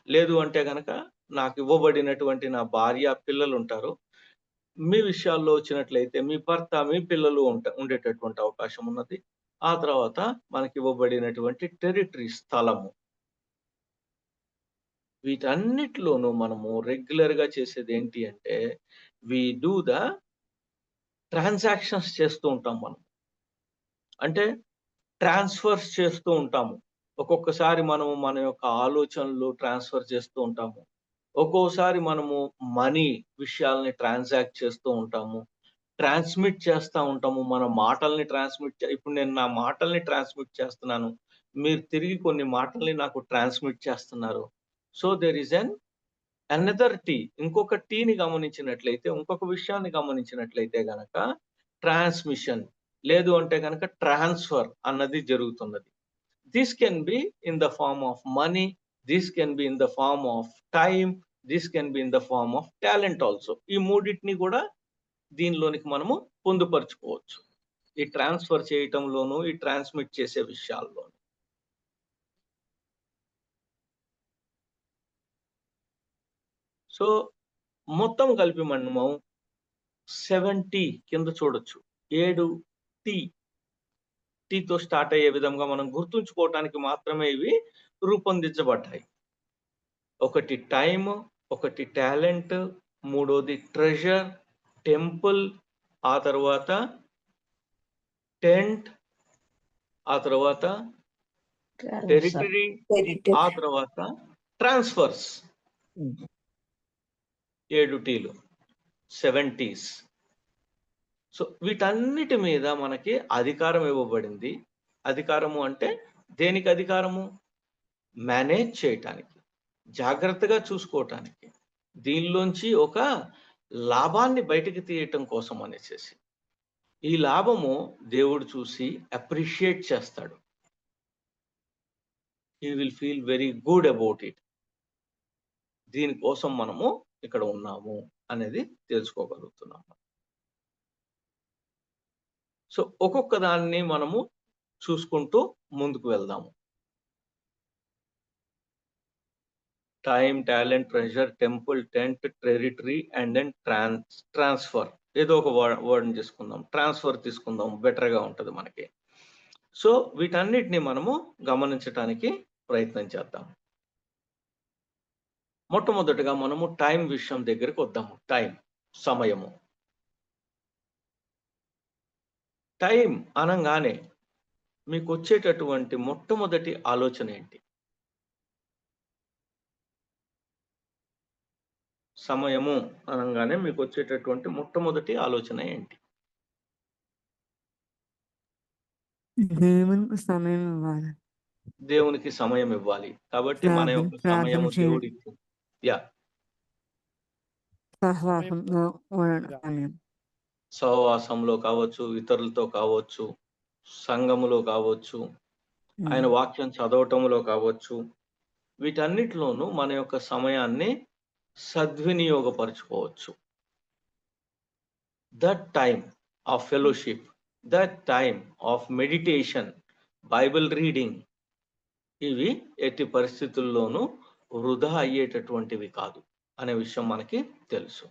లేదు అంటే గనక నాకు ఇవ్వబడినటువంటి నా భార్య, పిల్లలు ఉంటారు. మీ విషయాల్లో వచ్చినట్లయితే మీ భర్త, మీ పిల్లలు ఉండేటటువంటి అవకాశం ఉన్నది. ఆ తర్వాత మనకి ఇవ్వబడినటువంటి టెరిటరీ, స్థలము. వీటన్నిటిలోనూ మనము రెగ్యులర్ గా చేసేది ఏంటి అంటే, వి డూ ద ట్రాన్సాక్షన్స్ చేస్తూ ఉంటాం మనం. అంటే ట్రాన్స్ఫర్స్ చేస్తూ ఉంటాము. ఒక్కొక్కసారి మనము మన యొక్క ఆలోచనలు ట్రాన్స్ఫర్ చేస్తూ ఉంటాము. ఒక్కోసారి మనము మనీ విషయాల్ని ట్రాన్సాక్ట్ చేస్తూ ఉంటాము, ట్రాన్స్మిట్ చేస్తూ ఉంటాము. మన మాటల్ని ఇప్పుడు నేను నా మాటల్ని ట్రాన్స్మిట్ చేస్తున్నాను, మీరు తిరిగి కొన్ని మాటల్ని నాకు ట్రాన్స్మిట్ చేస్తున్నారు. So there is an another T, ఇంకొక టీని గమనించినట్లయితే, ఇంకొక విషయాన్ని గమనించినట్లయితే గనక ట్రాన్స్మిషన్, లేదు అంటే గనక ట్రాన్స్ఫర్ అన్నది జరుగుతున్నది. This can be in the form of money, this can be in the form of time, this can be in the form of talent also. ఈ మూడింటిని కూడా దీనిలోనికి మనము పొందుపరుచుకోవచ్చు, ఈ ట్రాన్స్ఫర్ చేయటంలోను, ఈ ట్రాన్స్మిట్ చేసే విషయాల్లోను. సో మొత్తం కలిపి మనము 70 కింద చూడొచ్చు. 7 టీతో స్టార్ట్ అయ్యే విధంగా మనం గుర్తుంచుకోవటానికి మాత్రమే ఇవి రూపొందించబడ్డాయి. ఒకటి టైమ్, ఒకటి టాలెంట్, మూడోది ట్రెజర్, టెంపుల్, ఆ తర్వాత టెంట్, ఆ తర్వాత టెరిటరీ, ఆ తర్వాత ట్రాన్స్ఫర్స్. 7 టీలు, 70s. సో వీటన్నిటి మీద మనకి అధికారం ఇవ్వబడింది. అధికారము అంటే దేనికి అధికారము? మేనేజ్ చేయటానికి, జాగ్రత్తగా చూసుకోవటానికి, దీనిలోంచి ఒక లాభాన్ని బయటికి తీయటం కోసం అనేసి. ఈ లాభము దేవుడు చూసి అప్రిషియేట్ చేస్తాడు. He will feel very good about it. దీనికోసం మనము ఇక్కడ ఉన్నాము అనేది తెలుసుకోగలుగుతున్నాము. సో ఒక్కొక్క దాన్ని మనము చూసుకుంటూ ముందుకు వెళ్దాము. Time, talent, treasure, temple, tent, territory and then transfer. ఏదో ఒక వర్డ్ తీసుకుందాం, ట్రాన్స్ఫర్ తీసుకుందాం, బెటర్గా ఉంటుంది మనకి. సో వీటన్నిటిని మనము గమనించటానికి ప్రయత్నం చేద్దాం. మొట్టమొదటిగా మనము టైం విషయం దగ్గరికి వద్దాము. టైం, సమయము. టైం అనగానే మీకు వచ్చేటటువంటి మొట్టమొదటి ఆలోచన ఏంటి? సమయము అనగానే మీకు వచ్చేటటువంటి మొట్టమొదటి ఆలోచన ఏంటి? దేవునికి సమయం ఇవ్వాలి. దేవునికి సమయం ఇవ్వాలి. కాబట్టి మన యొక్క సమయము దేవుడికి సహవాసంలో ఉండడం. సహవాసంలో కావచ్చు, ఇతరులతో కావచ్చు, సంఘములో కావచ్చు, ఆయన వాక్యం చదవటంలో కావచ్చు, వీటన్నిటిలోనూ మన యొక్క సమయాన్ని సద్వినియోగపరచుకోవచ్చు. That time of fellowship, that time of meditation, Bible reading, ఇవి ఎట్టి పరిస్థితుల్లోనూ వృధా అయ్యేటటువంటివి కాదు అనే విషయం మనకి తెలుసు.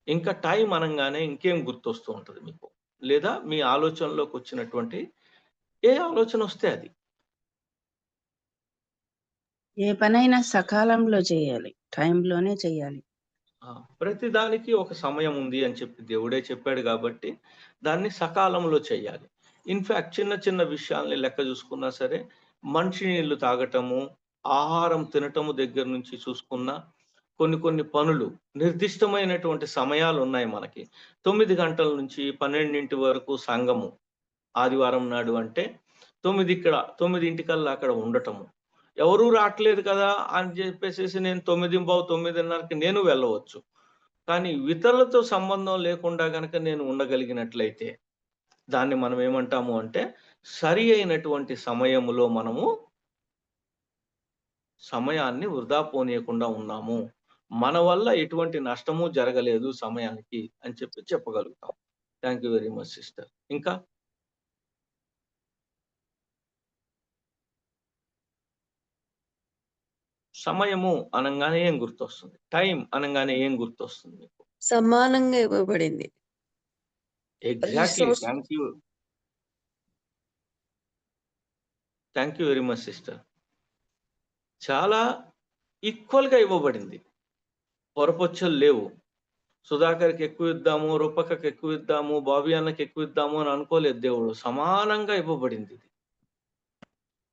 ఇంకా టైం అనగానే ఇంకేం గుర్తొస్తూ ఉంటుంది మీకు? లేదా మీ ఆలోచనలోకి వచ్చినటువంటి ఏ ఆలోచన వస్తే అది? ఏ పనైనా సకాలంలో చేయాలి, టైంలోనే చేయాలి. ప్రతి దానికి ఒక సమయం ఉంది అని చెప్పి దేవుడే చెప్పాడు కాబట్టి దాన్ని సకాలంలో చేయాలి. ఇన్ఫాక్ట్ చిన్న చిన్న విషయాల్ని లెక్క చూసుకున్నా సరే, మంచి నీళ్లు తాగటము, ఆహారం తినటము దగ్గర నుంచి చూసుకున్నా, కొన్ని పనులు నిర్దిష్టమైనటువంటి సమయాలు ఉన్నాయి మనకి. 9 గంటల నుంచి 12 వరకు సంఘము ఆదివారం నాడు అంటే 9 అక్కడ ఉండటము. ఎవరూ రావట్లేదు కదా అని చెప్పేసి నేను 9:15, 9:30కి నేను వెళ్ళవచ్చు. కానీ ఇతరులతో సంబంధం లేకుండా గనక నేను ఉండగలిగినట్లయితే దాన్ని మనం ఏమంటాము అంటే సరి అయినటువంటి సమయములో మనము సమయాన్ని వృధా పోనీయకుండా ఉన్నాము, మన వల్ల ఎటువంటి నష్టము జరగలేదు సమయానికి అని చెప్పగలుగుతాం. Thank you very much sister. ఇంకా సమయము అనగానే ఏం గుర్తొస్తుంది? టైం అనగానే ఏం గుర్తొస్తుంది మీకు? సమానంగా ఇవ్వబడింది. Exactly. Thank you very much sister. చాలా ఈక్వల్గా ఇవ్వబడింది. పొరపొచ్చలు లేవు. సుధాకర్కి ఎక్కువ ఇద్దాము, రూపకకి ఎక్కువ ఇద్దాము, బాబీ అన్నకి ఎక్కువ ఇద్దాము అని అనుకోలేదు దేవుడు. సమానంగా ఇవ్వబడింది.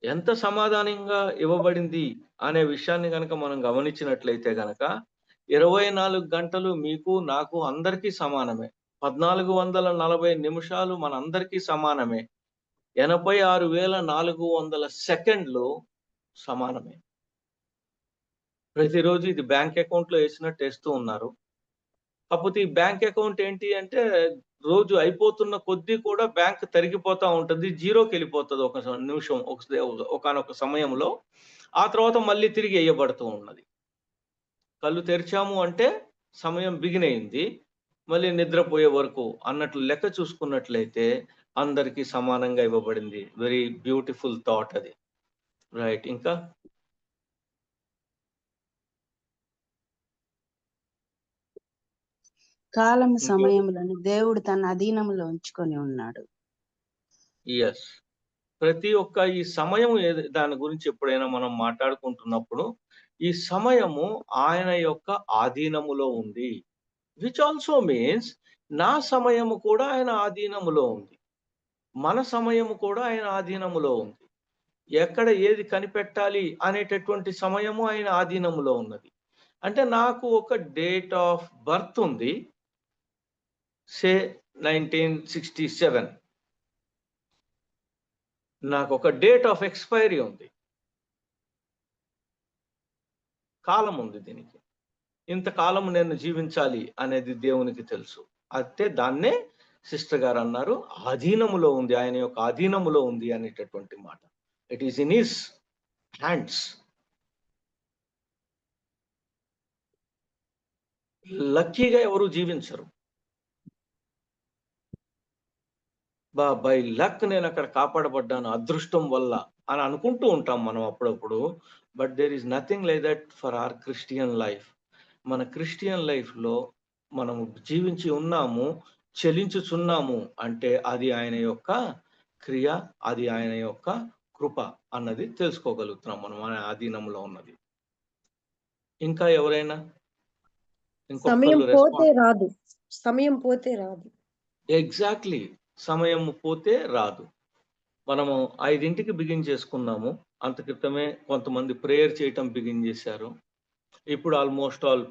ఎంత సమాధానంగా ఇవ్వబడింది అనే విషయాన్ని కనుక మనం గమనించినట్లయితే గనక 24 గంటలు మీకు, నాకు, అందరికీ సమానమే. 1440 నిమిషాలు మనందరికీ సమానమే. 86,400 సెకండ్లు సమానమే. ప్రతిరోజు ఇది బ్యాంక్ అకౌంట్ లో వేసినట్టు వేస్తూ ఉన్నారు. కాకపోతే ఈ బ్యాంక్ అకౌంట్ ఏంటి అంటే రోజు అయిపోతున్న కొద్దీ కూడా బ్యాంక్ తరిగిపోతా ఉంటుంది, జీరోకి వెళ్ళిపోతుంది ఒక నిమిషం, ఒకనొక సమయంలో. ఆ తర్వాత మళ్ళీ తిరిగి వేయబడుతూ ఉన్నది. కళ్ళు తెరిచాము అంటే సమయం బిగిన్ అయింది, మళ్ళీ నిద్రపోయే వరకు అన్నట్లు లెక్క చూసుకున్నట్లయితే అందరికీ సమానంగా ఇవ్వబడింది. వెరీ బ్యూటిఫుల్ థాట్ అది. రైట్. ఇంకా కాలం సమయములను దేవుడు తన అధీనంలో ఉంచుకొని ఉన్నాడు. ఎస్. ప్రతి ఒక్క ఈ సమయం దాని గురించి ఎప్పుడైనా మనం మాట్లాడుకుంటున్నప్పుడు ఈ సమయము ఆయన యొక్క ఆధీనములో ఉంది. విచ్ ఆల్సో మీన్స్ నా సమయము కూడా ఆయన ఆధీనములో ఉంది, మన సమయము కూడా ఆయన ఆధీనములో ఉంది. ఎక్కడ ఏది కనిపెట్టాలి అనేటటువంటి సమయము ఆయన ఆధీనములో ఉన్నది. అంటే నాకు ఒక డేట్ ఆఫ్ బర్త్ ఉంది, సే 1967. నాకు ఒక డేట్ ఆఫ్ ఎక్స్పైరీ ఉంది, కాలం ఉంది దీనికి. ఇంతకాలం నేను జీవించాలి అనేది దేవునికి తెలుసు. అయితే దాన్నే సిస్టర్ గారు అన్నారు, ఆధీనములో ఉంది, ఆయన యొక్క ఆధీనములో ఉంది అనేటటువంటి మాట. It is in his hands. లక్కీగా ఎవరు జీవించరు. బై లక్ నేను అక్కడ కాపాడబడ్డాను, అదృష్టం వల్ల అని అనుకుంటూ ఉంటాం మనం అప్పుడప్పుడు. But there is nothing like that for our Christian life. మన క్రిస్టియన్ లైఫ్లో మనము జీవించి ఉన్నాము, చెలించుచున్నాము అంటే అది ఆయన యొక్క క్రియ, అది ఆయన యొక్క కృప అన్నది తెలుసుకోగలుగుతున్నాం మనం, మన ఆధీనంలో ఉన్నది. ఇంకా ఎవరైనా సమయం పోతే రాదు, సమయం పోతే రాదు. ఎగ్జాక్ట్లీ, సమయం పోతే రాదు. మనము 5ంటికి బిగిన్ చేసుకున్నాము, అంత క్రితమే కొంతమంది ప్రేయర్ చేయటం బిగిన్ చేశారు. ఇప్పుడు ఆల్మోస్ట్ ఆల్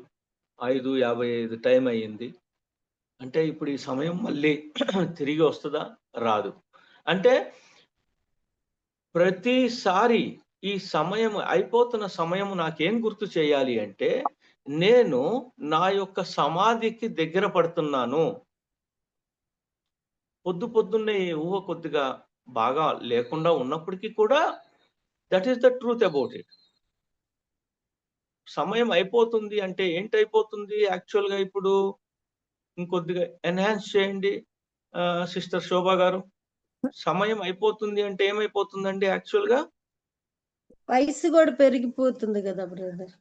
5:55 టైం అయ్యింది. అంటే ఇప్పుడు ఈ సమయం మళ్ళీ తిరిగి వస్తుందా? రాదు. అంటే ప్రతిసారి ఈ సమయం అయిపోతున్న సమయం నాకేం గుర్తు చేయాలి అంటే నేను నా యొక్క సమాధికి దగ్గర పడుతున్నాను. పొద్దున్నే ఊహ కొద్దిగా బాగా లేకుండా ఉన్నప్పటికీ కూడా that is the truth about it. సమయం అయిపోతుంది అంటే ఏంటైపోతుంది యాక్చువల్గా? ఇప్పుడు ఇంకొద్దిగా ఎన్హాన్స్ చేయండి సిస్టర్ శోభా గారు. సమయం అయిపోతుంది అంటే ఏమైపోతుందండి యాక్చువల్గా? వయసు కూడా పెరిగిపోతుంది కదా బ్రదర్.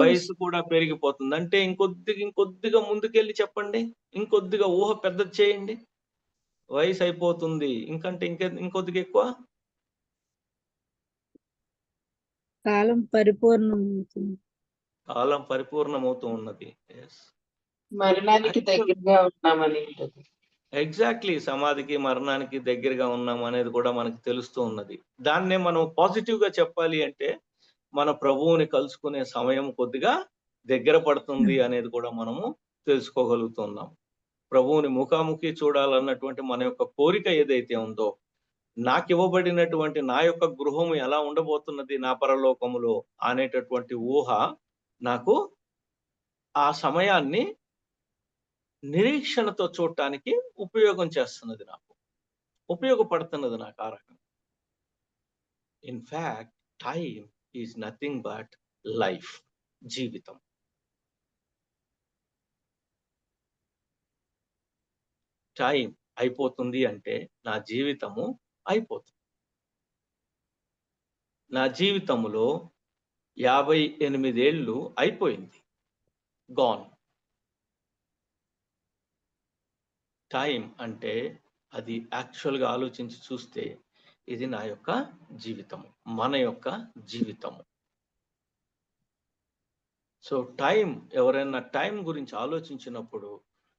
వయసు కూడా పెరిగిపోతుంది అంటే ఇంకొద్దిగా ముందుకెళ్ళి చెప్పండి, ఇంకొద్దిగా ఊహ పెద్దది చేయండి. వయసు అయిపోతుంది ఇంకంటే ఇంకొద్దిగా ఎక్కువ కాలం పరిపూర్ణమవుతుంది. కాలం పరిపూర్ణమవుతూ ఉన్నది. మరణానికి దగ్గరగా ఉన్నామని. ఎగ్జాక్ట్లీ, సమాధికి మరణానికి దగ్గరగా ఉన్నాం అనేది కూడా మనకి తెలుస్తూ ఉన్నది. దాన్నే మనం పాజిటివ్ గా చెప్పాలి అంటే మన ప్రభువుని కలుసుకునే సమయం కొద్దిగా దగ్గర పడుతుంది అనేది కూడా మనము తెలుసుకోగలుగుతున్నాం. ప్రభువుని ముఖాముఖి చూడాలన్నటువంటి మన యొక్క కోరిక ఏదైతే ఉందో, నాకు ఇవ్వబడినటువంటి నా యొక్క గృహము ఎలా ఉండబోతున్నది నా పరలోకములో అనేటటువంటి ఊహ నాకు ఆ సమయాన్ని నిరీక్షణతో చూడటానికి ఉపయోగపడుతున్నది నాకు ఆ రకం. In fact time is nothing but life, జీవితం. టైం అయిపోతుంది అంటే నా జీవితము అయిపోతుంది. నా జీవితంలో 58 ఏళ్ళు అయిపోయింది, గాన్. టైం అంటే అది యాక్చువల్గా ఆలోచించి చూస్తే ఇది నా యొక్క జీవితము, మన యొక్క జీవితము. సో టైం, ఎవరైనా టైం గురించి ఆలోచించినప్పుడు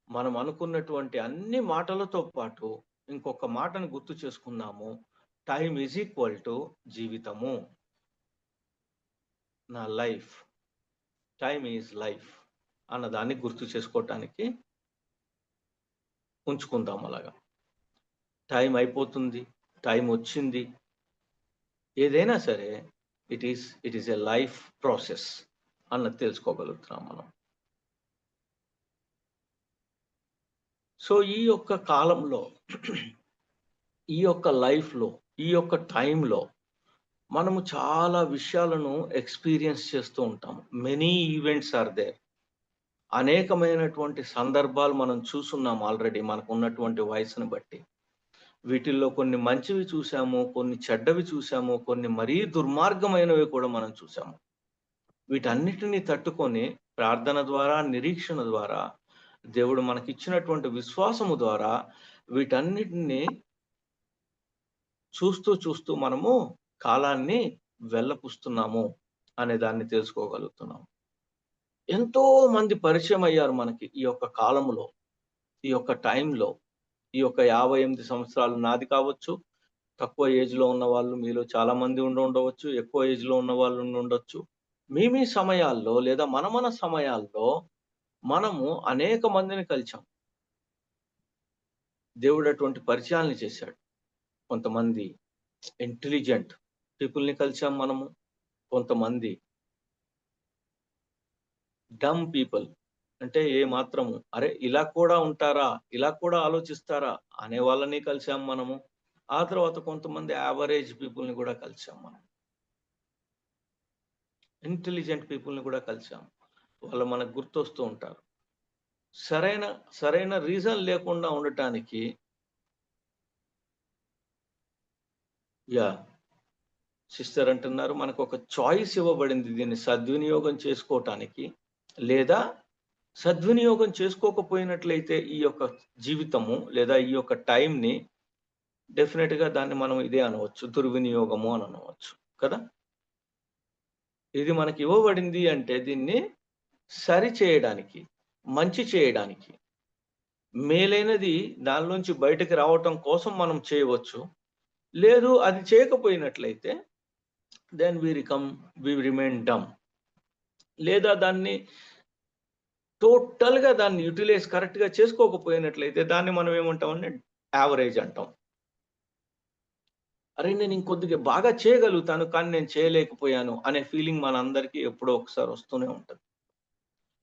మనం అనుకున్నటువంటి అన్ని మాటలతో పాటు ఇంకొక మాటను గుర్తు చేసుకున్నాము. టైం ఈజ్ ఈక్వల్ టు జీవితము, నా లైఫ్. టైం ఈజ్ లైఫ్ అన్నదాన్ని గుర్తు చేసుకోవటానికి ఉంచుకుందాం. అలాగా టైం అయిపోతుంది, టైం వచ్చింది, ఏదైనా సరే it is a life process. అన్నది తెలుసుకోగలుగుతున్నాం మనం. సో ఈ యొక్క కాలంలో, ఈ యొక్క లైఫ్లో, ఈ యొక్క టైంలో మనము చాలా విషయాలను ఎక్స్పీరియన్స్ చేస్తూ ఉంటాం. Many events are there. అనేకమైనటువంటి సందర్భాలు మనం చూసున్నాం ఆల్రెడీ మనకు ఉన్నటువంటి వయసుని బట్టి. వీటిల్లో కొన్ని మంచివి చూసాము, కొన్ని చెడ్డవి చూసాము, కొన్ని మరీ దుర్మార్గమైనవి కూడా మనం చూసాము. వీటన్నిటిని తట్టుకొని ప్రార్థన ద్వారా, నిరీక్షణ ద్వారా, దేవుడు మనకిచ్చినటువంటి విశ్వాసము ద్వారా వీటన్నిటిని చూస్తూ మనము కాలాన్ని వెళ్ళపుస్తున్నాము అనే దాన్ని తెలుసుకోగలుగుతున్నాము. ఎంతో మంది పరిచయం అయ్యారు మనకి ఈ యొక్క కాలంలో, ఈ యొక్క టైంలో. ఈ యొక్క 58 సంవత్సరాలు నాది కావచ్చు, తక్కువ ఏజ్లో ఉన్న వాళ్ళు మీలో చాలా మంది ఉండవచ్చు, ఎక్కువ ఏజ్లో ఉన్న వాళ్ళు ఉండొచ్చు. మీ సమయాల్లో లేదా మన సమయాల్లో మనము అనేక మందిని కలిసాం. దేవుడు అటువంటి పరిచయాల్ని చేశాడు. కొంతమంది ఇంటెలిజెంట్ పీపుల్ని కలిసాం మనము, కొంతమంది డమ్ పీపుల్, అంటే ఏ మాత్రము అరే ఇలా కూడా ఉంటారా, ఇలా కూడా ఆలోచిస్తారా అనే వాళ్ళని కలిసాం మనము. ఆ తర్వాత కొంతమంది యావరేజ్ పీపుల్ని కూడా కలిసాం మనం. ఇంటెలిజెంట్ పీపుల్ని కూడా కలిసాం. వాళ్ళు మనకు గుర్తొస్తూ ఉంటారు. సరైన రీజన్ లేకుండా ఉండటానికి సిస్టర్ అంటున్నారు మనకు ఒక చాయిస్ ఇవ్వబడింది దీన్ని సద్వినియోగం చేసుకోవటానికి, లేదా సద్వినియోగం చేసుకోకపోయినట్లయితే ఈ యొక్క జీవితము లేదా ఈ యొక్క టైంని డెఫినెట్ గా దాన్ని మనం ఇదే అనవచ్చు, దుర్వినియోగము అని అనవచ్చు కదా. ఇది మనకి ఇవ్వబడింది అంటే దీన్ని సరి చేయడానికి, మంచి చేయడానికి, మేలైనది దానిలోంచి బయటకు రావటం కోసం మనం చేయవచ్చు. లేదు అది చేయకపోయినట్లయితే దెన్ వి రిమైన్ డమ్. లేదా దాన్ని టోటల్గా దాన్ని యూటిలైజ్ కరెక్ట్గా చేసుకోకపోయినట్లయితే దాన్ని మనం ఏమంటామంటే యావరేజ్ అంటాం. అరే నేను ఇంకొద్దిగా బాగా చేయగలుగుతాను కానీ నేను చేయలేకపోయాను అనే ఫీలింగ్ మనందరికీ ఎప్పుడో ఒకసారి వస్తూనే ఉంటుంది.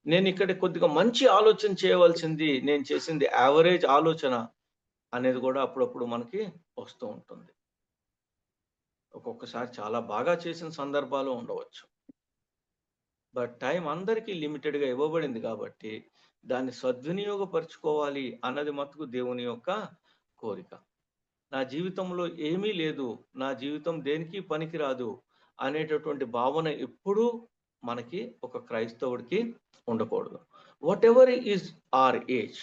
నేను ఇక్కడ కొద్దిగా మంచి ఆలోచన చేయవలసింది, నేను చేసింది యావరేజ్ ఆలోచన అనేది కూడా అప్పుడప్పుడు మనకి వస్తూ ఉంటుంది. ఒక్కొక్కసారి చాలా బాగా చేసిన సందర్భాలు ఉండవచ్చు. బట్ టైం అందరికీ లిమిటెడ్గా ఇవ్వబడింది కాబట్టి దాన్ని సద్వినియోగపరుచుకోవాలి అన్నది మటుకు దేవుని యొక్క కోరిక. నా జీవితంలో ఏమీ లేదు, నా జీవితం దేనికి పనికిరాదు అనేటటువంటి భావన ఎప్పుడూ మనకి ఒక క్రైస్తవుడికి ఉండకూడదు. Whatever is our age,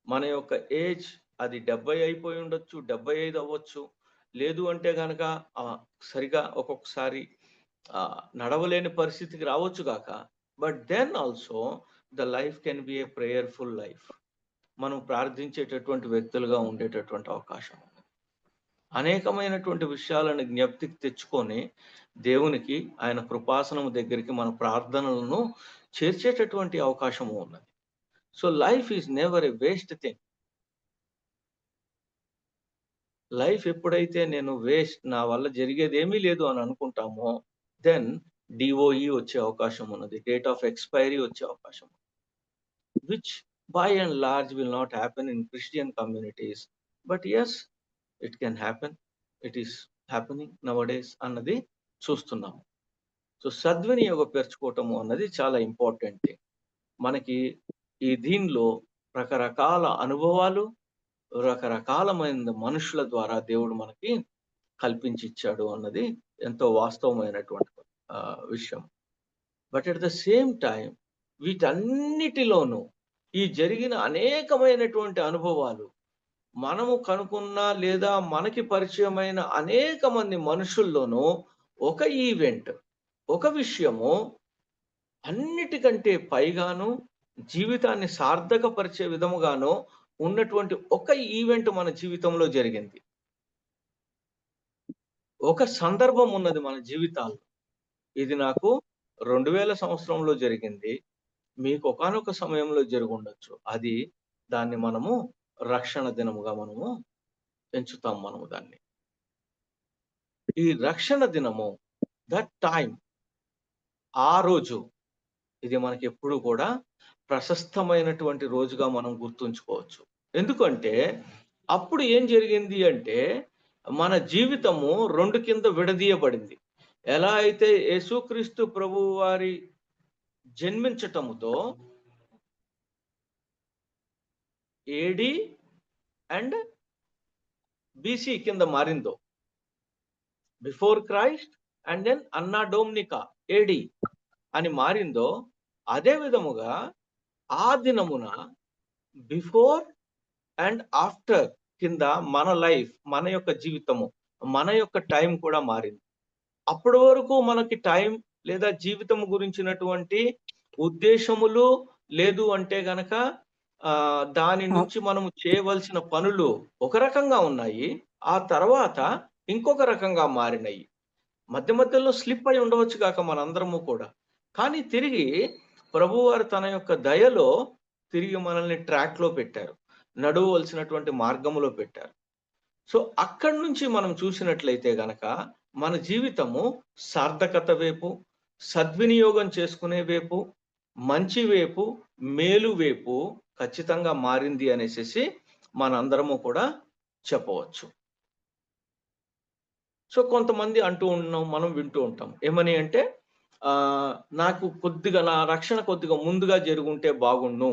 మన యొక్క ఏజ్ అది 70 అయిపోయి ఉండొచ్చు, 75 అవ్వచ్చు, లేదు అంటే కనుక సరిగా ఒక్కొక్కసారి నడవలేని పరిస్థితికి రావచ్చు కాక. But then also the life can be a prayerful life. మనం ప్రార్థించేటటువంటి వ్యక్తులుగా ఉండేటటువంటి అవకాశం ఉంది. అనేకమైనటువంటి విషయాలను జ్ఞప్తికి తెచ్చుకొని దేవునికి ఆయన కృపాసనము దగ్గరికి మన ప్రార్థనలను చేర్చేటటువంటి అవకాశము ఉన్నది. So life is never a waste thing. Life ఎప్పుడైతే నేను వేస్ట్, నా వల్ల జరిగేది ఏమీ లేదు అని అనుకుంటామో దెన్ డిఓఈ వచ్చే అవకాశం ఉన్నది, డేట్ ఆఫ్ ఎక్స్పైరీ వచ్చే అవకాశం ఉంది, which by and large will not happen in Christian communities. But yes, it can happen. It is happening nowadays అన్నది చూస్తున్నాము. సో సద్వినియోగపరచుకోవటము అన్నది చాలా ఇంపార్టెంట్. మనకి ఈ దీనిలో రకరకాల అనుభవాలు, రకరకాలమైన మనుషుల ద్వారా దేవుడు మనకి కల్పించి ఇచ్చాడు అన్నది ఎంతో వాస్తవమైనటువంటి విషయం. But at the same time వీటన్నిటిలోనూ ఈ జరిగిన అనేకమైనటువంటి అనుభవాలు, మనము కనుక్కున్న లేదా మనకి పరిచయమైన అనేక మంది మనుషుల్లోనూ ఒక ఈవెంట్, ఒక విషయము అన్నిటికంటే పైగాను జీవితాన్ని సార్థకపరిచే విధముగాను ఉన్నటువంటి ఒక ఈవెంట్ మన జీవితంలో జరిగింది. ఒక సందర్భం ఉన్నది మన జీవితాల్లో. ఇది నాకు 2000 సంవత్సరంలో జరిగింది, మీకు ఒకానొక సమయంలో జరుగుండొచ్చు. అది దాన్ని మనము రక్షణ దినముగా మనము పెంచుతాం. మనము దాన్ని ఈ రక్షణ దినము, దట్ టైం, ఆ రోజు ఇది మనకి ఎప్పుడు కూడా ప్రశస్తమైనటువంటి రోజుగా మనం గుర్తుంచుకోవచ్చు. ఎందుకంటే అప్పుడు ఏం జరిగింది అంటే మన జీవితము 2 కింద విడదీయబడింది. ఎలా అయితే యేసుక్రీస్తు ప్రభువు వారి జన్మించటముతో ఏడీ అండ్ బీసీ కింద మారిందో, బిఫోర్ క్రైస్ట్ అండ్ దెన్ అన్నా డోమ్నికా ఏడీ అని మారిందో, అదే విధముగా ఆ దినమున బిఫోర్ అండ్ ఆఫ్టర్ కింద మన లైఫ్, మన యొక్క జీవితము, మన యొక్క టైం కూడా మారింది. అప్పటి వరకు మనకి టైం లేదా జీవితం గురించినటువంటి ఉద్దేశములు లేదు అంటే గనక దాని నుంచి మనము చేయవలసిన పనులు ఒక రకంగా ఉన్నాయి, ఆ తర్వాత ఇంకొక రకంగా మారినాయి. మధ్య మధ్యలో స్లిప్ అయి ఉండవచ్చు కాక మనందరము కూడా. కానీ తిరిగి ప్రభువారు తన యొక్క దయలో తిరిగి మనల్ని ట్రాక్ లో పెట్టారు, నడవవలసినటువంటి మార్గంలో పెట్టారు. సో అక్కడి నుంచి మనం చూసినట్లయితే గనక మన జీవితము సార్థకత వైపు, సద్వినియోగం చేసుకునే వైపు, మంచి వైపు, మేలు వైపు ఖచ్చితంగా మారింది అనేసి మనందరము కూడా చెప్పవచ్చు. సో కొంతమంది అంటూ ఉన్నాం, మనం వింటూ ఉంటాం ఏమని అంటే నాకు కొద్దిగా నా రక్షణ కొద్దిగా ముందుగా జరుగుంటే బాగుండు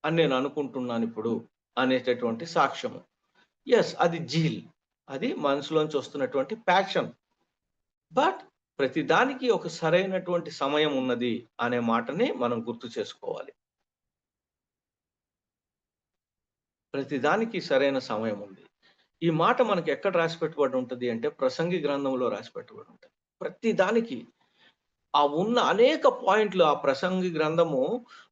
అని నేను అనుకుంటున్నాను ఇప్పుడు అనేటటువంటి సాక్ష్యము. ఎస్, అది జీల్, అది మనసులోంచి వస్తున్నటువంటి ప్యాషన్. బట్ ప్రతిదానికి ఒక సరైనటువంటి సమయం ఉన్నది అనే మాటని మనం గుర్తు చేసుకోవాలి. ప్రతిదానికి సరైన సమయం ఉంది. ఈ మాట మనకి ఎక్కడ రాసి పెట్టుబడి ఉంటుంది అంటే ప్రసంగి గ్రంథంలో రాసి పెట్టుబడి ఉంటుంది. ప్రతి దానికి ఆ ఉన్న అనేక పాయింట్లు, ఆ ప్రసంగి గ్రంథము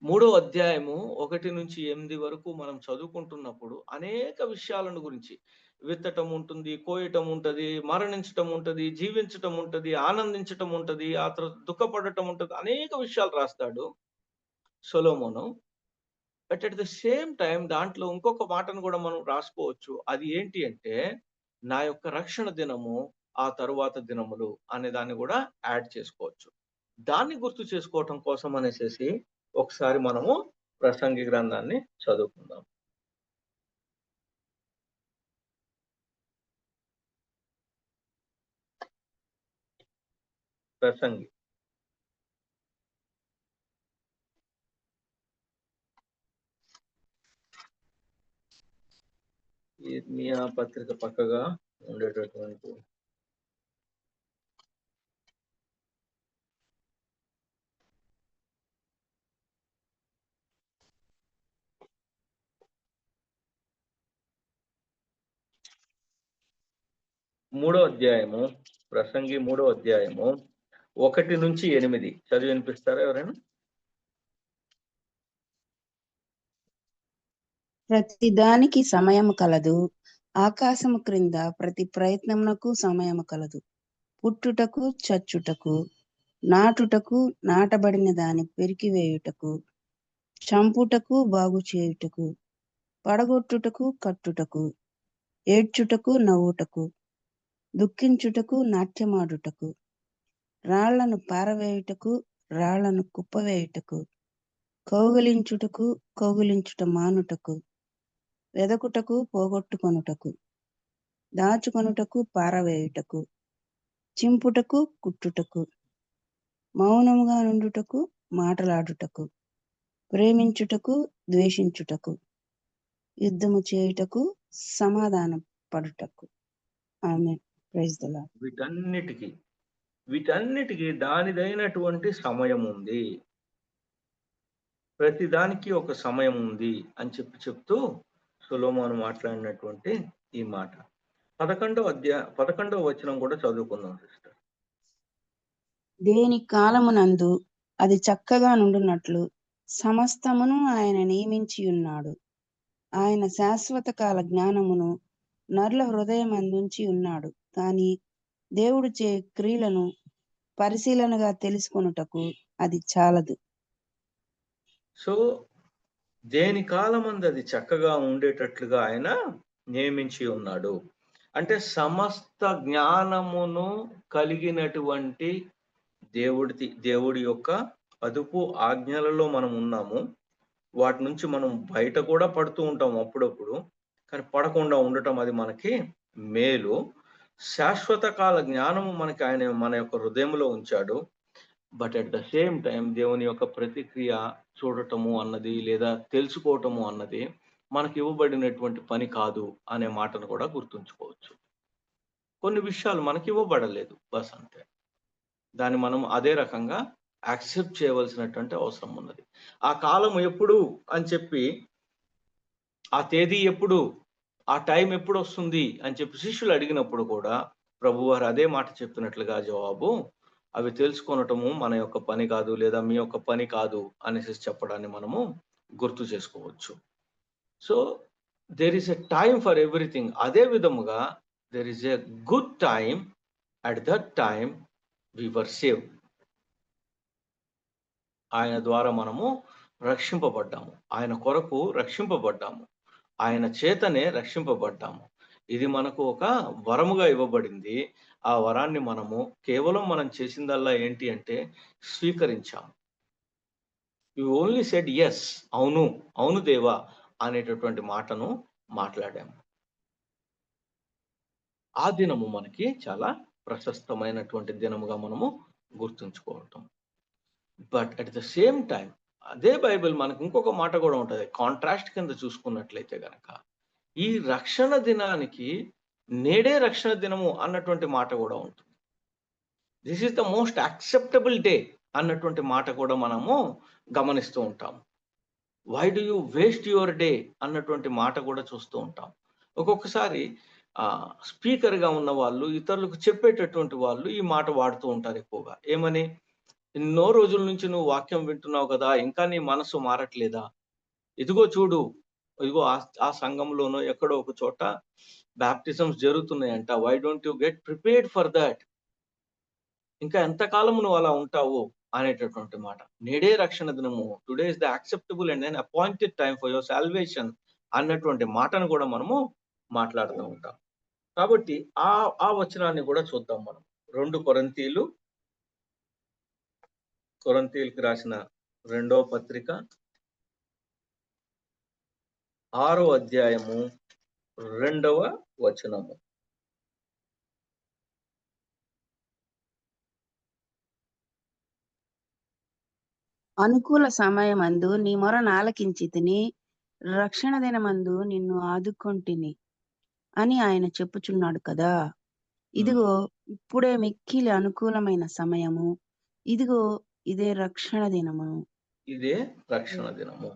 3వ అధ్యాయము 1 నుంచి 8 వరకు మనం చదువుకుంటున్నప్పుడు అనేక విషయాలను గురించి, విత్తటం ఉంటుంది, కోయటం ఉంటుంది, మరణించటం ఉంటుంది, జీవించటం ఉంటుంది, ఆనందించటం ఉంటుంది, ఆ తర్వాత దుఃఖపడటం ఉంటుంది, అనేక విషయాలు రాస్తాడు సొలొమోను. But at the same time దాంట్లో ఇంకొక మాటను కూడా మనం రాసుకోవచ్చు. అది ఏంటి అంటే నా యొక్క రక్షణ దినము, ఆ తరువాత దినములు అనే దాన్ని కూడా యాడ్ చేసుకోవచ్చు. దాన్ని గుర్తు చేసుకోవటం కోసం అనేసి ఒకసారి మనము ప్రసంగి గ్రంథాన్ని చదువుకుందాం. ప్రసంగి మీ ఆ పత్రిక పక్కగా ఉండేటటువంటి మూడో అధ్యాయము, ప్రసంగి 3వ అధ్యాయము 1 నుంచి 8 చదివి వినిపిస్తారా ఎవరైనా? ప్రతి దానికి సమయము కలదు, ఆకాశము క్రింద ప్రతి ప్రయత్నమునకు సమయము కలదు. పుట్టుటకు, చచ్చుటకు, నాటుటకు, నాటబడిన దాని పెరికివేయుటకు, చంపుటకు, బాగు చేయుటకు, పడగొట్టుటకు, కట్టుటకు, ఏడ్చుటకు, నవ్వుటకు, దుఃఖించుటకు, నాట్యమాడుటకు, రాళ్లను పారవేయుటకు, రాళ్లను కుప్పవేయుటకు, కౌగిలించుటకు, కౌగిలించుట మానుటకు, వెదకుటకు, పోగొట్టుకొనుటకు, దాచుకొనుటకు, పారవేయుటకు, చింపుటకు, కుట్టుటకు, మౌనముగా నుండుటకు, మాటలాడుటకు, ప్రేమించుటకు, ద్వేషించుటకు, యుద్ధము చేయుటకు, సమాధాన పడుటకు. ఆమేన్. Praise the Lord. వీటన్నిటికీ దానిదైనటువంటి సమయం ఉంది. ప్రతి దానికి ఒక సమయం ఉంది అని చెప్తూ సొలొమోను మాట్లాడినటువంటి ఈ మాట 11వ వచనం కూడా చదువుకుందాం సిస్టర్. దేని కాలమునందు అది చక్కగా నుండునట్లు సమస్తమును ఆయన నియమించి ఉన్నాడు. ఆయన శాశ్వత కాల జ్ఞానమును నరుల హృదయం అందించి ఉన్నాడు. కానీ దేవుడు చే క్రియలను పరిశీలనగా తెలుసుకొనుటకు అది చాలదు. సో దేని కాలమందు అది చక్కగా ఉండేటట్లుగా ఆయన నియమించి ఉన్నాడు అంటే సమస్త జ్ఞానమును కలిగినటువంటి దేవుడి యొక్క అదుపు ఆజ్ఞలలో మనం ఉన్నాము. వాటి నుంచి మనం బయట కూడా పడుతూ ఉంటాం అప్పుడప్పుడు. కానీ పడకుండా ఉండటం అది మనకి మేలు. శాశ్వత కాల జ్ఞానము మనకి ఆయన మన యొక్క హృదయంలో ఉంచాడు. But at the same time దేవుని యొక్క ప్రతిక్రియ చూడటము అన్నది లేదా తెలుసుకోవటము అన్నది మనకి ఇవ్వబడినటువంటి పని కాదు అనే మాటను కూడా గుర్తుంచుకోవచ్చు. కొన్ని విషయాలు మనకి ఇవ్వబడలేదు బస్ అంతే. దాన్ని మనం అదే రకంగా యాక్సెప్ట్ చేయవలసినటువంటి అవసరం ఉన్నది. ఆ కాలం ఎప్పుడు అని చెప్పి, ఆ తేదీ ఎప్పుడు, ఆ టైం ఎప్పుడు వస్తుంది అని చెప్పి శిష్యులు అడిగినప్పుడు కూడా ప్రభువారు అదే మాట చెప్పినట్లుగా జవాబు, అవి తెలుసుకొనటము మన యొక్క పని కాదు లేదా మీ యొక్క పని కాదు అనేసి చెప్పడాన్ని మనము గుర్తు చేసుకోవచ్చు. So there is a time for everything. అదే విధముగా there is a good time. At that time we were saved. ఆయన ద్వారా మనము రక్షింపబడ్డాము. ఆయన కొరకు రక్షింపబడ్డాము. ఆయన చేతనే రక్షింపబడ్డాము. ఇది మనకు ఒక వరముగా ఇవ్వబడింది. ఆ వరాన్ని మనము కేవలం మనం చేసిందల్లా ఏంటి అంటే స్వీకరించాము. యు ఓన్లీ సెడ్ యెస్, అవును, అవును దేవా అనేటటువంటి మాటను మాట్లాడాము. ఆ దినము మనకి చాలా ప్రశస్తమైనటువంటి దినముగా మనము గుర్తుంచుకోవటం. But at the same time అదే బైబిల్ మనకు ఇంకొక మాట కూడా ఉంటుంది. కాంట్రాస్ట్ కింద చూసుకున్నట్లయితే గనక ఈ రక్షణ దినానికి నేడే రక్షణ దినము అన్నటువంటి మాట కూడా ఉంటుంది. This is the most acceptable day అన్నటువంటి మాట కూడా మనము గమనిస్తూ ఉంటాం. Why do you waste your day అన్నటువంటి మాట కూడా చూస్తూ ఉంటాం. ఒక్కొక్కసారి స్పీకర్గా ఉన్న వాళ్ళు ఇతరులకు చెప్పేటటువంటి వాళ్ళు ఈ మాట వాడుతూ ఉంటారు ఎక్కువగా. ఏమని, ఎన్నో రోజుల నుంచి నువ్వు వాక్యం వింటున్నావు కదా, ఇంకా నీ మనసు మారట్లేదా? ఇదిగో చూడు, ఇదిగో ఆ సంఘంలోనో ఎక్కడో ఒక చోట బ్యాప్టిజమ్స్ జరుగుతున్నాయంట. Why don't you get prepared for that? ఇంకా ఎంతకాలం నువ్వు అలా ఉంటావు అనేటటువంటి మాట. నేడే రక్షణ దినము, today is the acceptable and an appointed time for your salvation అన్నటువంటి మాటను కూడా మనము మాట్లాడుతూ ఉంటాం. కాబట్టి ఆ వచనాన్ని కూడా చూద్దాం మనం. 2 కొరింథీయులకు రాసిన 2వ పత్రిక 6వ అధ్యాయము 2వ వచనము. అనుకూల సమయమందు నీ మొరను ఆలకించితిని, రక్షణ దినమందు నిన్ను ఆదుకొంటిని అని ఆయన చెప్పుచున్నాడు కదా. ఇదిగో ఇప్పుడే మిక్కిలి అనుకూలమైన సమయము, ఇదిగో ఇదే రక్షణ దినము. ఇదే రక్షణ దినము.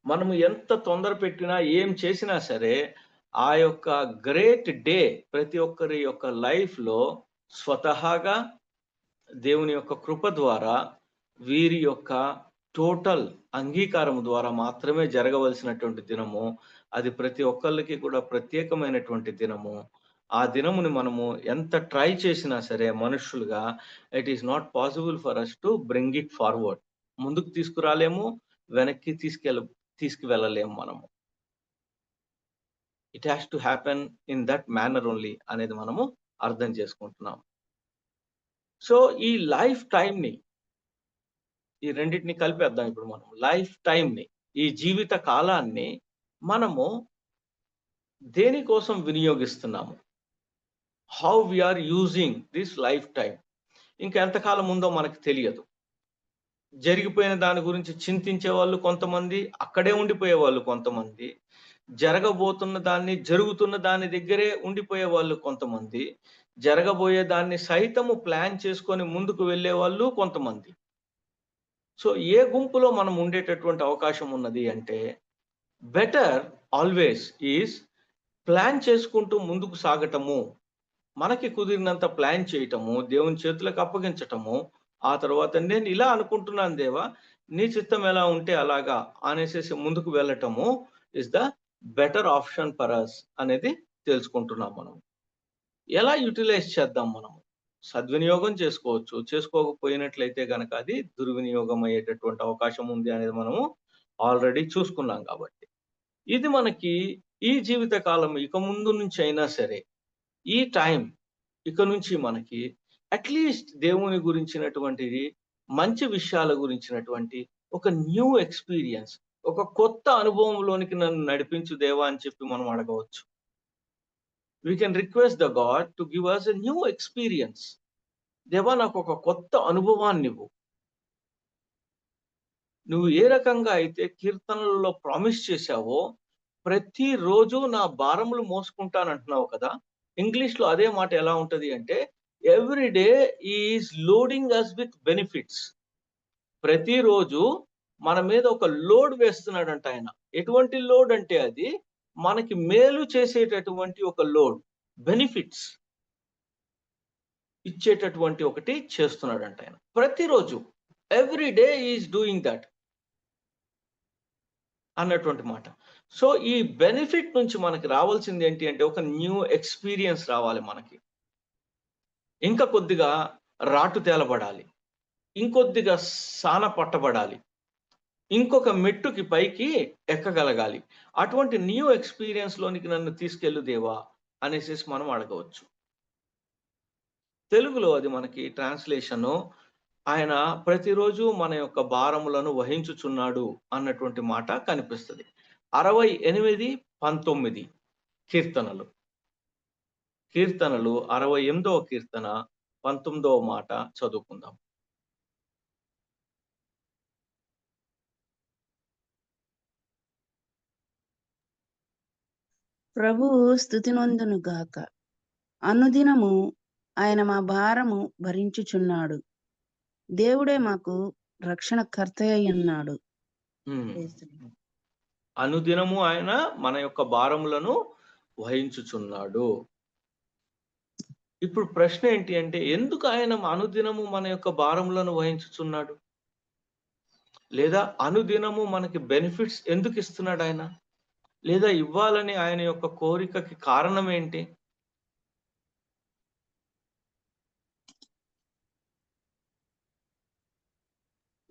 మనము ఎంత తొందర పెట్టినా ఏం చేసినా సరే ఆ యొక్క గ్రేట్ డే ప్రతి ఒక్కరి యొక్క లైఫ్ లో స్వతహాగా దేవుని యొక్క కృప ద్వారా వీరి యొక్క టోటల్ అంగీకారం ద్వారా మాత్రమే జరగవలసినటువంటి దినము. అది ప్రతి ఒక్కళ్ళకి కూడా ప్రత్యేకమైనటువంటి దినము. ఆ దినముని మనము ఎంత ట్రై చేసినా సరే మనుషులుగా it is not possible for us to bring it forward. ముందుకు తీసుకురాలేము, వెనక్కి తీసుకువెళ్ళలేము మనము. It has to happen in that manner only అనేది మనము అర్థం చేసుకుంటున్నాం. సో ఈ లైఫ్ టైంని, ఈ రెండింటిని కలిపేద్దాం ఇప్పుడు మనం. లైఫ్ టైంని, ఈ జీవిత కాలాన్ని మనము దేనికోసం వినియోగిస్తున్నాము? How we are using this life time. ఇంకా ఎంతకాలం ఉందో మనకు తెలియదు. జరిగిపోయిన దాని గురించి చింతించే వాళ్ళు కొంతమంది, అక్కడే ఉండిపోయే వాళ్ళు కొంతమంది, జరుగుతున్న దాని దగ్గరే ఉండిపోయే వాళ్ళు కొంతమంది, జరగబోయే దాన్ని సైతము ప్లాన్ చేసుకొని ముందుకు వెళ్ళే వాళ్ళు కొంతమంది. సో ఏ గుంపులో మనం ఉండేటటువంటి అవకాశం ఉన్నది అంటే, బెటర్ ఆల్వేస్ ఈజ్ ప్లాన్ చేసుకుంటూ ముందుకు సాగటము, మనకి కుదిరినంత ప్లాన్ చేయటము, దేవుని చేతులకు అప్పగించటము. ఆ తర్వాత నేను ఇలా అనుకుంటున్నాను దేవా, నీ చిత్తం ఎలా ఉంటే అలాగా అనేసి ముందుకు వెళ్ళటము is the better option for us అనేది తెలుసుకుంటున్నాం మనం. ఎలా యూటిలైజ్ చేద్దాం మనం? సద్వినియోగం చేసుకోవచ్చు. చేసుకోకపోయినట్లయితే కనుక అది దుర్వినియోగం అయ్యేటటువంటి అవకాశం ఉంది అనేది మనము ఆల్రెడీ చూసుకున్నాం. కాబట్టి ఇది మనకి ఈ జీవిత కాలం ఇక ముందు నుంచి అయినా సరే, ఈ టైం ఇక నుంచి మనకి అట్లీస్ట్ దేవుని గురించినటువంటిది మంచి విషయాల గురించినటువంటి ఒక న్యూ ఎక్స్పీరియన్స్, ఒక కొత్త అనుభవంలోనికి నన్ను నడిపించు దేవా అని చెప్పి మనం అడగవచ్చు. We can request the god to give us a new experience. దేవా నాకు ఒక కొత్త అనుభవాన్ని ఇవ్వు. నువ్వు ఏ రకంగా అయితే కీర్తనలలో ప్రామిస్ చేశావో ప్రతిరోజు నా భారములు మోసుకుంటానంటున్నావు కదా. ఇంగ్లీష్ లో అదే మాట ఎలా ఉంటది అంటే, every day is loading us with benefits. ప్రతిరోజు మన మీద ఒక లోడ్ వేస్తున్నాడంట ఆయన. ఎటువంటి లోడ్ అంటే అది మనకి మేలు చేసేటటువంటి ఒక లోడ్, బెనిఫిట్స్ ఇచ్చేటటువంటి ఒకటి చేస్తున్నాడంట ఆయన ప్రతిరోజు. Every day is doing that అన్నటువంటి మాట. సో ఈ బెనిఫిట్ నుంచి మనకి రావాల్సింది ఏంటి అంటే ఒక న్యూ ఎక్స్పీరియన్స్ రావాలి మనకి. ఇంకా కొద్దిగా రాటు తేలబడాలి, ఇంకొద్దిగా సాన పట్టబడాలి, ఇంకొక మెట్టుకి పైకి ఎక్కగలగాలి. అటువంటి న్యూ ఎక్స్పీరియన్స్ లోనికి నన్ను తీసుకెళ్ళు దేవా అనేసి మనం అడగవచ్చు. తెలుగులో అది మనకి ట్రాన్స్లేషను, ఆయన ప్రతిరోజు మన యొక్క భారములను వహించుచున్నాడు అన్నటువంటి మాట కనిపిస్తుంది. 68, 19 కీర్తనలు 68వ కీర్తన 19వ మాట చదువుకుందాం. ప్రభువు స్తుతి నొందును గాక. అనుదినము ఆయన మా భారము భరించుచున్నాడు. దేవుడే మాకు రక్షణకర్త అయి ఉన్నాడు. అనుదినము ఆయన మన యొక్క భారములను వహించుచున్నాడు. ఇప్పుడు ప్రశ్న ఏంటి అంటే, ఎందుకు ఆయన అనుదినము మన యొక్క భారములను వహించుచున్నాడు? లేదా అనుదినము మనకి బెనిఫిట్స్ ఎందుకు ఇస్తున్నాడు ఆయన? లేదా ఇవ్వాలని ఆయన యొక్క కోరికకి కారణం ఏంటి?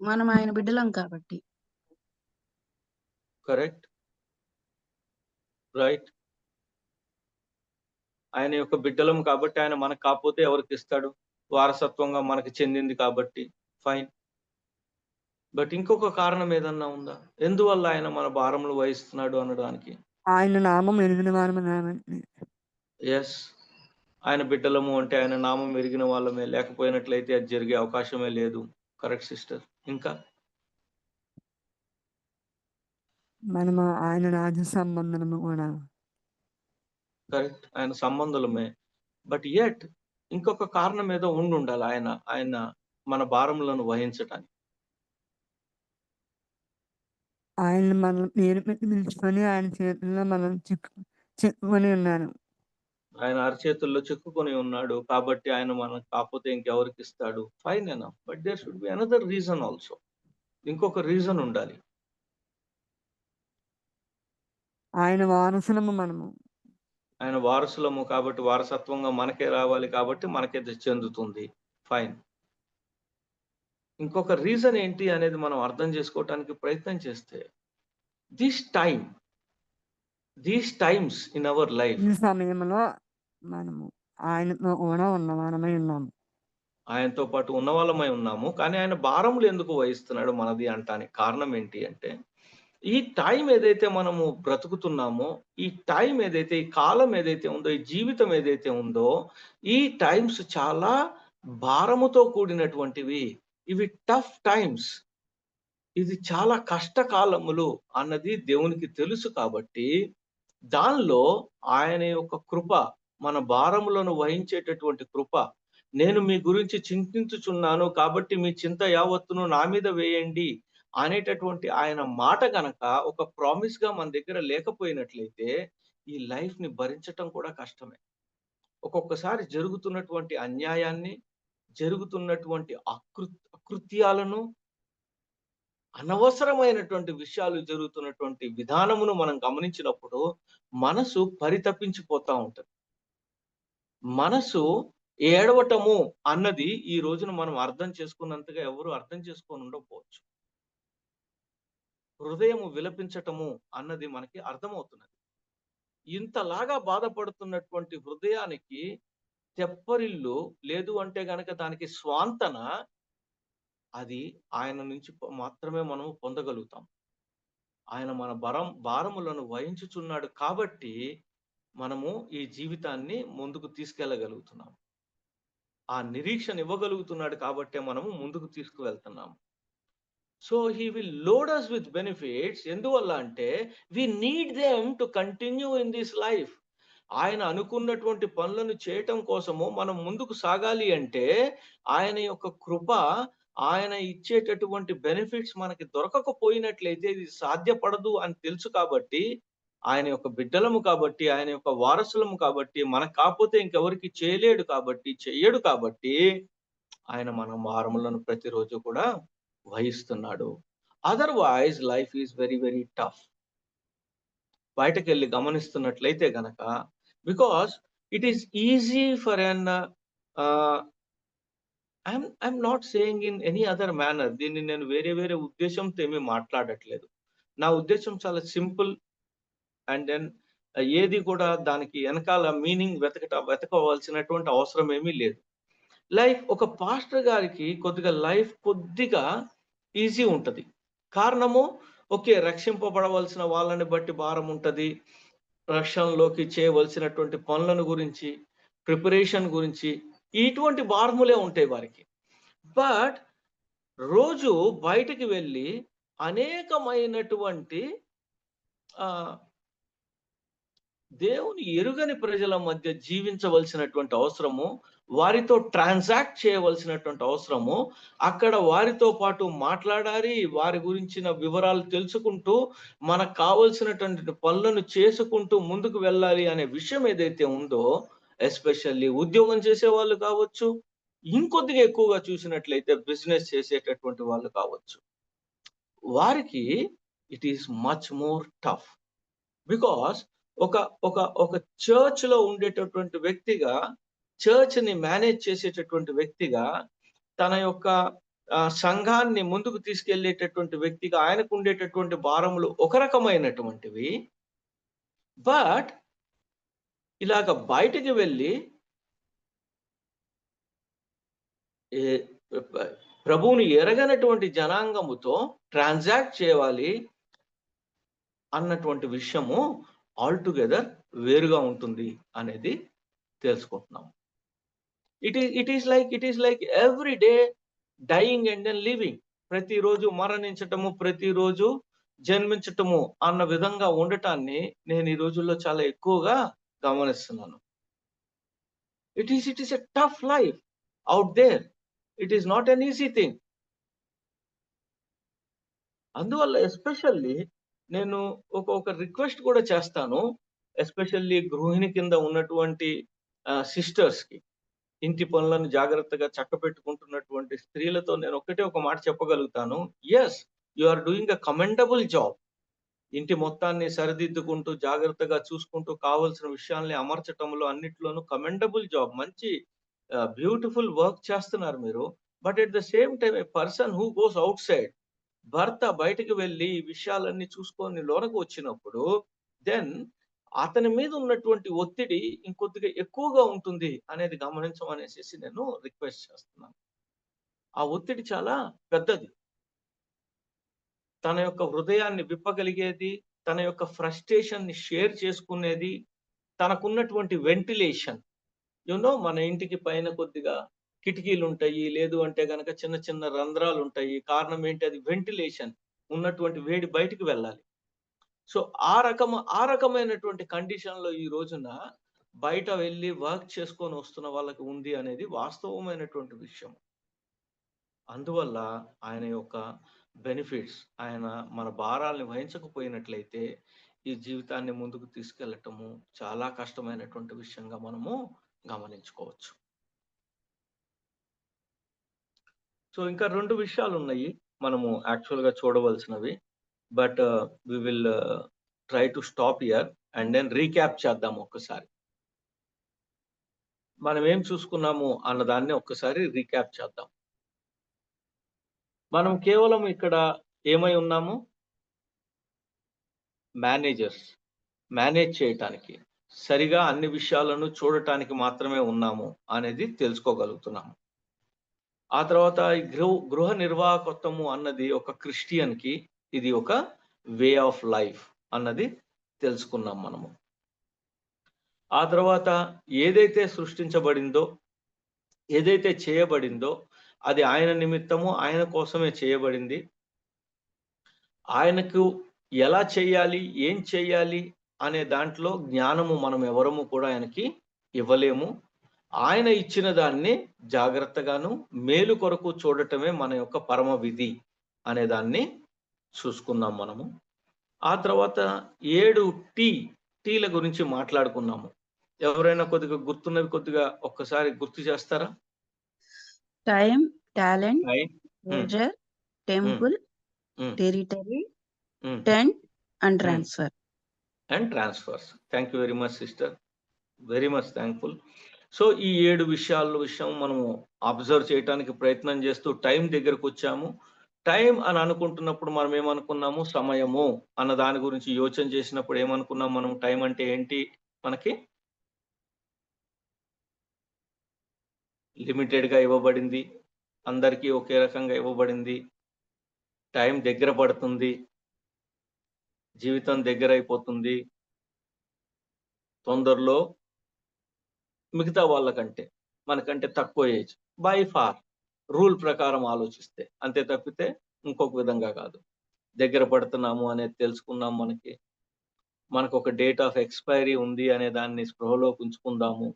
మనం ఆయన బిడ్డలం కాబట్టి. Correct, right. ఆయన యొక్క బిడ్డలం కాబట్టి ఆయన మనకు కాకపోతే ఎవరికి ఇస్తాడు? వారసత్వంగా మనకి చెందింది కాబట్టి ఫైన్. బట్ ఇంకొక కారణం ఏదన్నా ఉందా ఎందువల్ల ఆయన మన భారములు వహిస్తున్నాడు అనడానికి? ఆయన నామం ఎరిగిన వారము. ఎస్, ఆయన బిడ్డలము అంటే ఆయన నామం ఎరిగిన వాళ్ళమే, లేకపోయినట్లయితే అది జరిగే అవకాశమే లేదు. Correct sister. ఇంకా మనము ఆయన రాజ్య సంబంధము కూడా. కరెక్ట్, ఆయన సంబంధులమే. బట్ యట్ ఇంకొక కారణం ఏదో ఉండాలి ఆయన మన భారములను వహించటానికి. ఆయన మనం పేరు పెట్టి పిలుచుకొని ఆయన చేతుల్లో మనం చిక్కుకొని ఉన్నాను. ఆయన అరచేతుల్లో చిక్కుకొని ఉన్నాడు కాబట్టి ఆయన మనకు కాకపోతే ఇంకెవరికి ఇస్తాడు? Fine enough. But there should be another reason also. ఇంకొక రీజన్ ఉండాలి. ఆయన వారసులము మనము. ఆయన వారసులము కాబట్టి వారసత్వంగా మనకే రావాలి కాబట్టి మనకే చెందుతుంది. ఫైన్. ఇంకొక రీజన్ ఏంటి అనేది మనం అర్థం చేసుకోవటానికి ప్రయత్నం చేస్తే, these times in our life, ఈ సమయంలో మనము ఆయనతో కూడా ఉన్నవారమై ఉన్నాము. ఆయనతో పాటు ఉన్నవాళ్ళమై ఉన్నాము. కానీ ఆయన భారములు ఎందుకు వహిస్తున్నాడు మనది అంటానికి కారణం ఏంటి అంటే, ఈ టైం ఏదైతే మనము బ్రతుకుతున్నామో, ఈ టైం ఏదైతే, ఈ కాలం ఏదైతే ఉందో, ఈ జీవితం ఏదైతే ఉందో, ఈ టైమ్స్ చాలా భారముతో కూడినటువంటివి. ఇవి టఫ్ టైమ్స్, ఇది చాలా కష్టకాలములు అన్నది దేవునికి తెలుసు. కాబట్టి దానిలో ఆయన యొక్క కృప, మన భారములను వహించేటటువంటి కృప, నేను మీ గురించి చింతించుచున్నాను కాబట్టి మీ చింత యావత్తును నా మీద వేయండి అనేటటువంటి ఆయన మాట గనక ఒక ప్రామిస్ గా మన దగ్గర లేకపోయినట్లయితే ఈ లైఫ్ ని భరించటం కూడా కష్టమే. ఒక్కొక్కసారి జరుగుతున్నటువంటి అన్యాయాన్ని, జరుగుతున్నటువంటి అకృత్యాలను, అనవసరమైనటువంటి విషయాలు జరుగుతున్నటువంటి విధానమును మనం గమనించినప్పుడు మనసు పరితపించిపోతా ఉంటది. మనసు ఏడవటము అన్నది ఈ రోజున మనం అర్థం చేసుకున్నంతగా ఎవరు అర్థం చేసుకొని ఉండకపోవచ్చు. హృదయము విలపించటము అన్నది మనకి అర్థమవుతున్నది. ఇంతలాగా బాధపడుతున్నటువంటి హృదయానికి తెప్పరిల్లు లేదు అంటే గనక దానికి స్వాంతన అది ఆయన నుంచి మాత్రమే మనం పొందగలుగుతాం. ఆయన మన భారములను వహించుచున్నాడు కాబట్టి మనము ఈ జీవితాన్ని ముందుకు తీసుకెళ్ళగలుగుతున్నాం. ఆ నిరీక్షణ ఇవ్వగలుగుతున్నాడు కాబట్టే మనము ముందుకు తీసుకువెళ్తున్నాము. So he will load us with benefits. ఎందువల్ల అంటే we need them to continue in this life. ఆయన అనుకున్నటువంటి పనులను చేయటం కోసము మనం ముందుకు సాగాలి అంటే ఆయన యొక్క కృప, ఆయన ఇచ్చేటటువంటి బెనిఫిట్స్ మనకి దొరకకపోయినట్లయితే ఇది సాధ్యపడదు అని తెలుసు కాబట్టి, ఆయన యొక్క బిడ్డలము కాబట్టి, ఆయన యొక్క వారసులము కాబట్టి, మనకు కాకపోతే ఇంకెవరికి చేయలేడు కాబట్టి, చెయ్యడు కాబట్టి ఆయన మన భారములను ప్రతిరోజు కూడా వహిస్తున్నాడు. Otherwise life is very very tough. బయటకెళ్ళి గమనిస్తున్నట్లయితే గనక, because it is easy for an I'm not saying in any other manner. దీన్ని నేను వేరే ఉద్దేశంతో ఏమీ మాట్లాడట్లేదు. నా ఉద్దేశం చాలా సింపుల్. అండ్ దెన్ ఏది కూడా దానికి వెనకాల మీనింగ్ వెతకవలసినటువంటి అవసరం ఏమీ లేదు. లైఫ్ ఒక పాస్టర్ గారికి కొద్దిగా ఈజీ ఉంటది. కారణము, ఓకే, రక్షింపబడవలసిన వాళ్ళని బట్టి భారం ఉంటది. రక్షణలోకి చేయవలసినటువంటి పనులను గురించి, ప్రిపరేషన్ గురించి ఇటువంటి భారములే ఉంటాయి వారికి. బట్ రోజు బయటికి వెళ్ళి అనేకమైనటువంటి దేవుని ఎరుగని ప్రజల మధ్య జీవించవలసినటువంటి అవసరము, వారితో ట్రాన్సాక్ట్ చేయవలసినటువంటి అవసరము, అక్కడ వారితో పాటు మాట్లాడాలి, వారి గురించిన వివరాలు తెలుసుకుంటూ మనకు కావలసినటువంటి పనులను చేసుకుంటూ ముందుకు వెళ్ళాలి అనే విషయం ఏదైతే ఉందో, ఎస్పెషల్లీ ఉద్యోగం చేసే వాళ్ళు కావచ్చు, ఇంకొద్దిగా ఎక్కువగా చూసినట్లయితే బిజినెస్ చేసేటటువంటి వాళ్ళు కావచ్చు, వారికి it is much more tough. Because ఒక చర్చ్ లో ఉండేటటువంటి వ్యక్తిగా, చర్చ్ ని మేనేజ్ చేసేటటువంటి వ్యక్తిగా, తన యొక్క సంఘాన్ని ముందుకు తీసుకెళ్లేటటువంటి వ్యక్తిగా ఆయనకు ఉండేటటువంటి భారములు ఒక రకమైనటువంటివి. బట్ ఇలాగ బయటికి వెళ్ళి ప్రభువుని ఎరగనటువంటి జనాంగముతో ట్రాన్సాక్ట్ చేయాలి అన్నటువంటి విషయము ఆల్టుగెదర్ వేరుగా ఉంటుంది అనేది తెలుసుకుంటున్నాం. It is like every day dying and then living. ప్రతిరోజు మరణించటము, ప్రతిరోజు జన్మించటము అన్న విధంగా ఉండటాన్ని నేను ఈ రోజుల్లో చాలా ఎక్కువగా గమనిస్తున్నాను. It is a tough life out there. It is not an easy thing. అందువల్ల ఎస్పెషల్లీ నేను ఒక రిక్వెస్ట్ కూడా చేస్తాను, ఎస్పెషల్లీ గృహిణి కింద ఉన్నటువంటి సిస్టర్స్ కి, ఇంటి పనులను జాగ్రత్తగా చక్కబెట్టుకుంటున్నటువంటి స్త్రీలతో నేను ఒక మాట చెప్పగలుగుతాను. Yes, you are doing a commendable job. ఇంటి మొత్తాన్ని సరిదిద్దుకుంటూ, జాగ్రత్తగా చూసుకుంటూ, కావలసిన విషయాల్ని అమర్చటంలో అన్నిట్లోనూ కమెండబుల్ జాబ్, మంచి బ్యూటిఫుల్ వర్క్ చేస్తున్నారు మీరు. But at the same time a person who goes outside, భర్త బయటికి వెళ్ళి ఈ విషయాలన్నీ చూసుకొని లోనకు వచ్చినప్పుడు, దెన్ అతని మీద ఉన్నటువంటి ఒత్తిడి ఇంకొద్దిగా ఎక్కువగా ఉంటుంది అనేది గమనించమనేసి నేను రిక్వెస్ట్ చేస్తున్నాను. ఆ ఒత్తిడి చాలా పెద్దది. తన యొక్క హృదయాన్ని విప్పగలిగేది, తన యొక్క ఫ్రస్ట్రేషన్ ని షేర్ చేసుకునేది, తనకున్నటువంటి వెంటిలేషన్, మన ఇంటికి పైన కొద్దిగా కిటికీలు ఉంటాయి, లేదు అంటే గనక చిన్న చిన్న రంధ్రాలు ఉంటాయి. కారణం ఏంటి? అది వెంటిలేషన్, ఉన్నటువంటి వేడి బయటికి వెళ్ళాలి. సో ఆ రకమైనటువంటి కండిషన్ లో ఈ రోజున బయట వెళ్ళి వర్క్ చేసుకొని వస్తున్న వాళ్ళకి ఉంది అనేది వాస్తవమైనటువంటి విషయం. అందువల్ల ఆయన యొక్క బెనిఫిట్స్, ఆయన మన భారాల్ని వహించకపోయినట్లయితే ఈ జీవితాన్ని ముందుకు తీసుకెళ్లటము చాలా కష్టమైనటువంటి విషయంగా మనము గమనించుకోవచ్చు. సో ఇంకా 2 విషయాలు ఉన్నాయి మనము యాక్చువల్ గా చూడవలసినవి. But we will try to stop here and then recap చేద్దాం ఒక్కసారి. మనం ఏం చూసుకున్నాము అన్నదాన్ని ఒక్కసారి రీక్యాప్ చేద్దాం. మనం కేవలం ఇక్కడ ఏమై ఉన్నాము? మేనేజర్స్, మేనేజ్ చేయటానికి, సరిగా అన్ని విషయాలను చూడటానికి మాత్రమే ఉన్నాము అనేది తెలుసుకోగలుగుతున్నాము. ఆ తర్వాత ఈ గృహ నిర్వాహకత్వము అన్నది ఒక క్రిస్టియన్‌కి ఇది ఒక వే ఆఫ్ లైఫ్ అన్నది తెలుసుకున్నాం మనము. ఆ తర్వాత ఏదైతే సృష్టించబడిందో, ఏదైతే చేయబడిందో అది ఆయన నిమిత్తము, ఆయన కోసమే చేయబడింది. ఆయనకు ఎలా చేయాలి, ఏం చేయాలి అనే దాంట్లో జ్ఞానము మనం ఎవరము కూడా ఆయనకి ఇవ్వలేము. ఆయన ఇచ్చిన దాన్ని జాగ్రత్తగాను మేలు కొరకు చూడటమే మన యొక్క పరమ విధి అనే దాన్ని చూసుకున్నాం మనము. ఆ తర్వాత 7 టీల గురించి మాట్లాడుకున్నాము. ఎవరైనా కొద్దిగా గుర్తున్నవి కొద్దిగా ఒక్కసారి గుర్తు చేస్తారా? Time, talent, time, treasure, temple, territory, Hmm. Tent and transfer. And transfers. Thank you very much sister, very much thankful. So ఈ 7 విషయం మనము అబ్జర్వ్ చేయడానికి ప్రయత్నం చేస్తూ టైం దగ్గరకు వచ్చాము. టైం అని అనుకుంటున్నప్పుడు మనం ఏమనుకున్నాము? సమయము అన్న దాని గురించి యోచన చేసినప్పుడు ఏమనుకున్నాం మనం? టైం అంటే ఏంటి? మనకి లిమిటెడ్గా ఇవ్వబడింది, అందరికీ ఒకే రకంగా ఇవ్వబడింది, టైం దగ్గర పడుతుంది, జీవితం దగ్గర అయిపోతుంది, తొందరలో మిగతా వాళ్ళకంటే మనకంటే తక్కువ ఏజ్ బై ఫార్ రూల్ ప్రకారం ఆలోచిస్తే, అంతే తప్పితే ఇంకొక విధంగా కాదు. దగ్గర పడుతున్నాము అనేది తెలుసుకున్నాం. మనకు ఒక డేట్ ఆఫ్ ఎక్స్పైరీ ఉంది అనే దాన్ని స్పృహలో ఉంచుకుందాము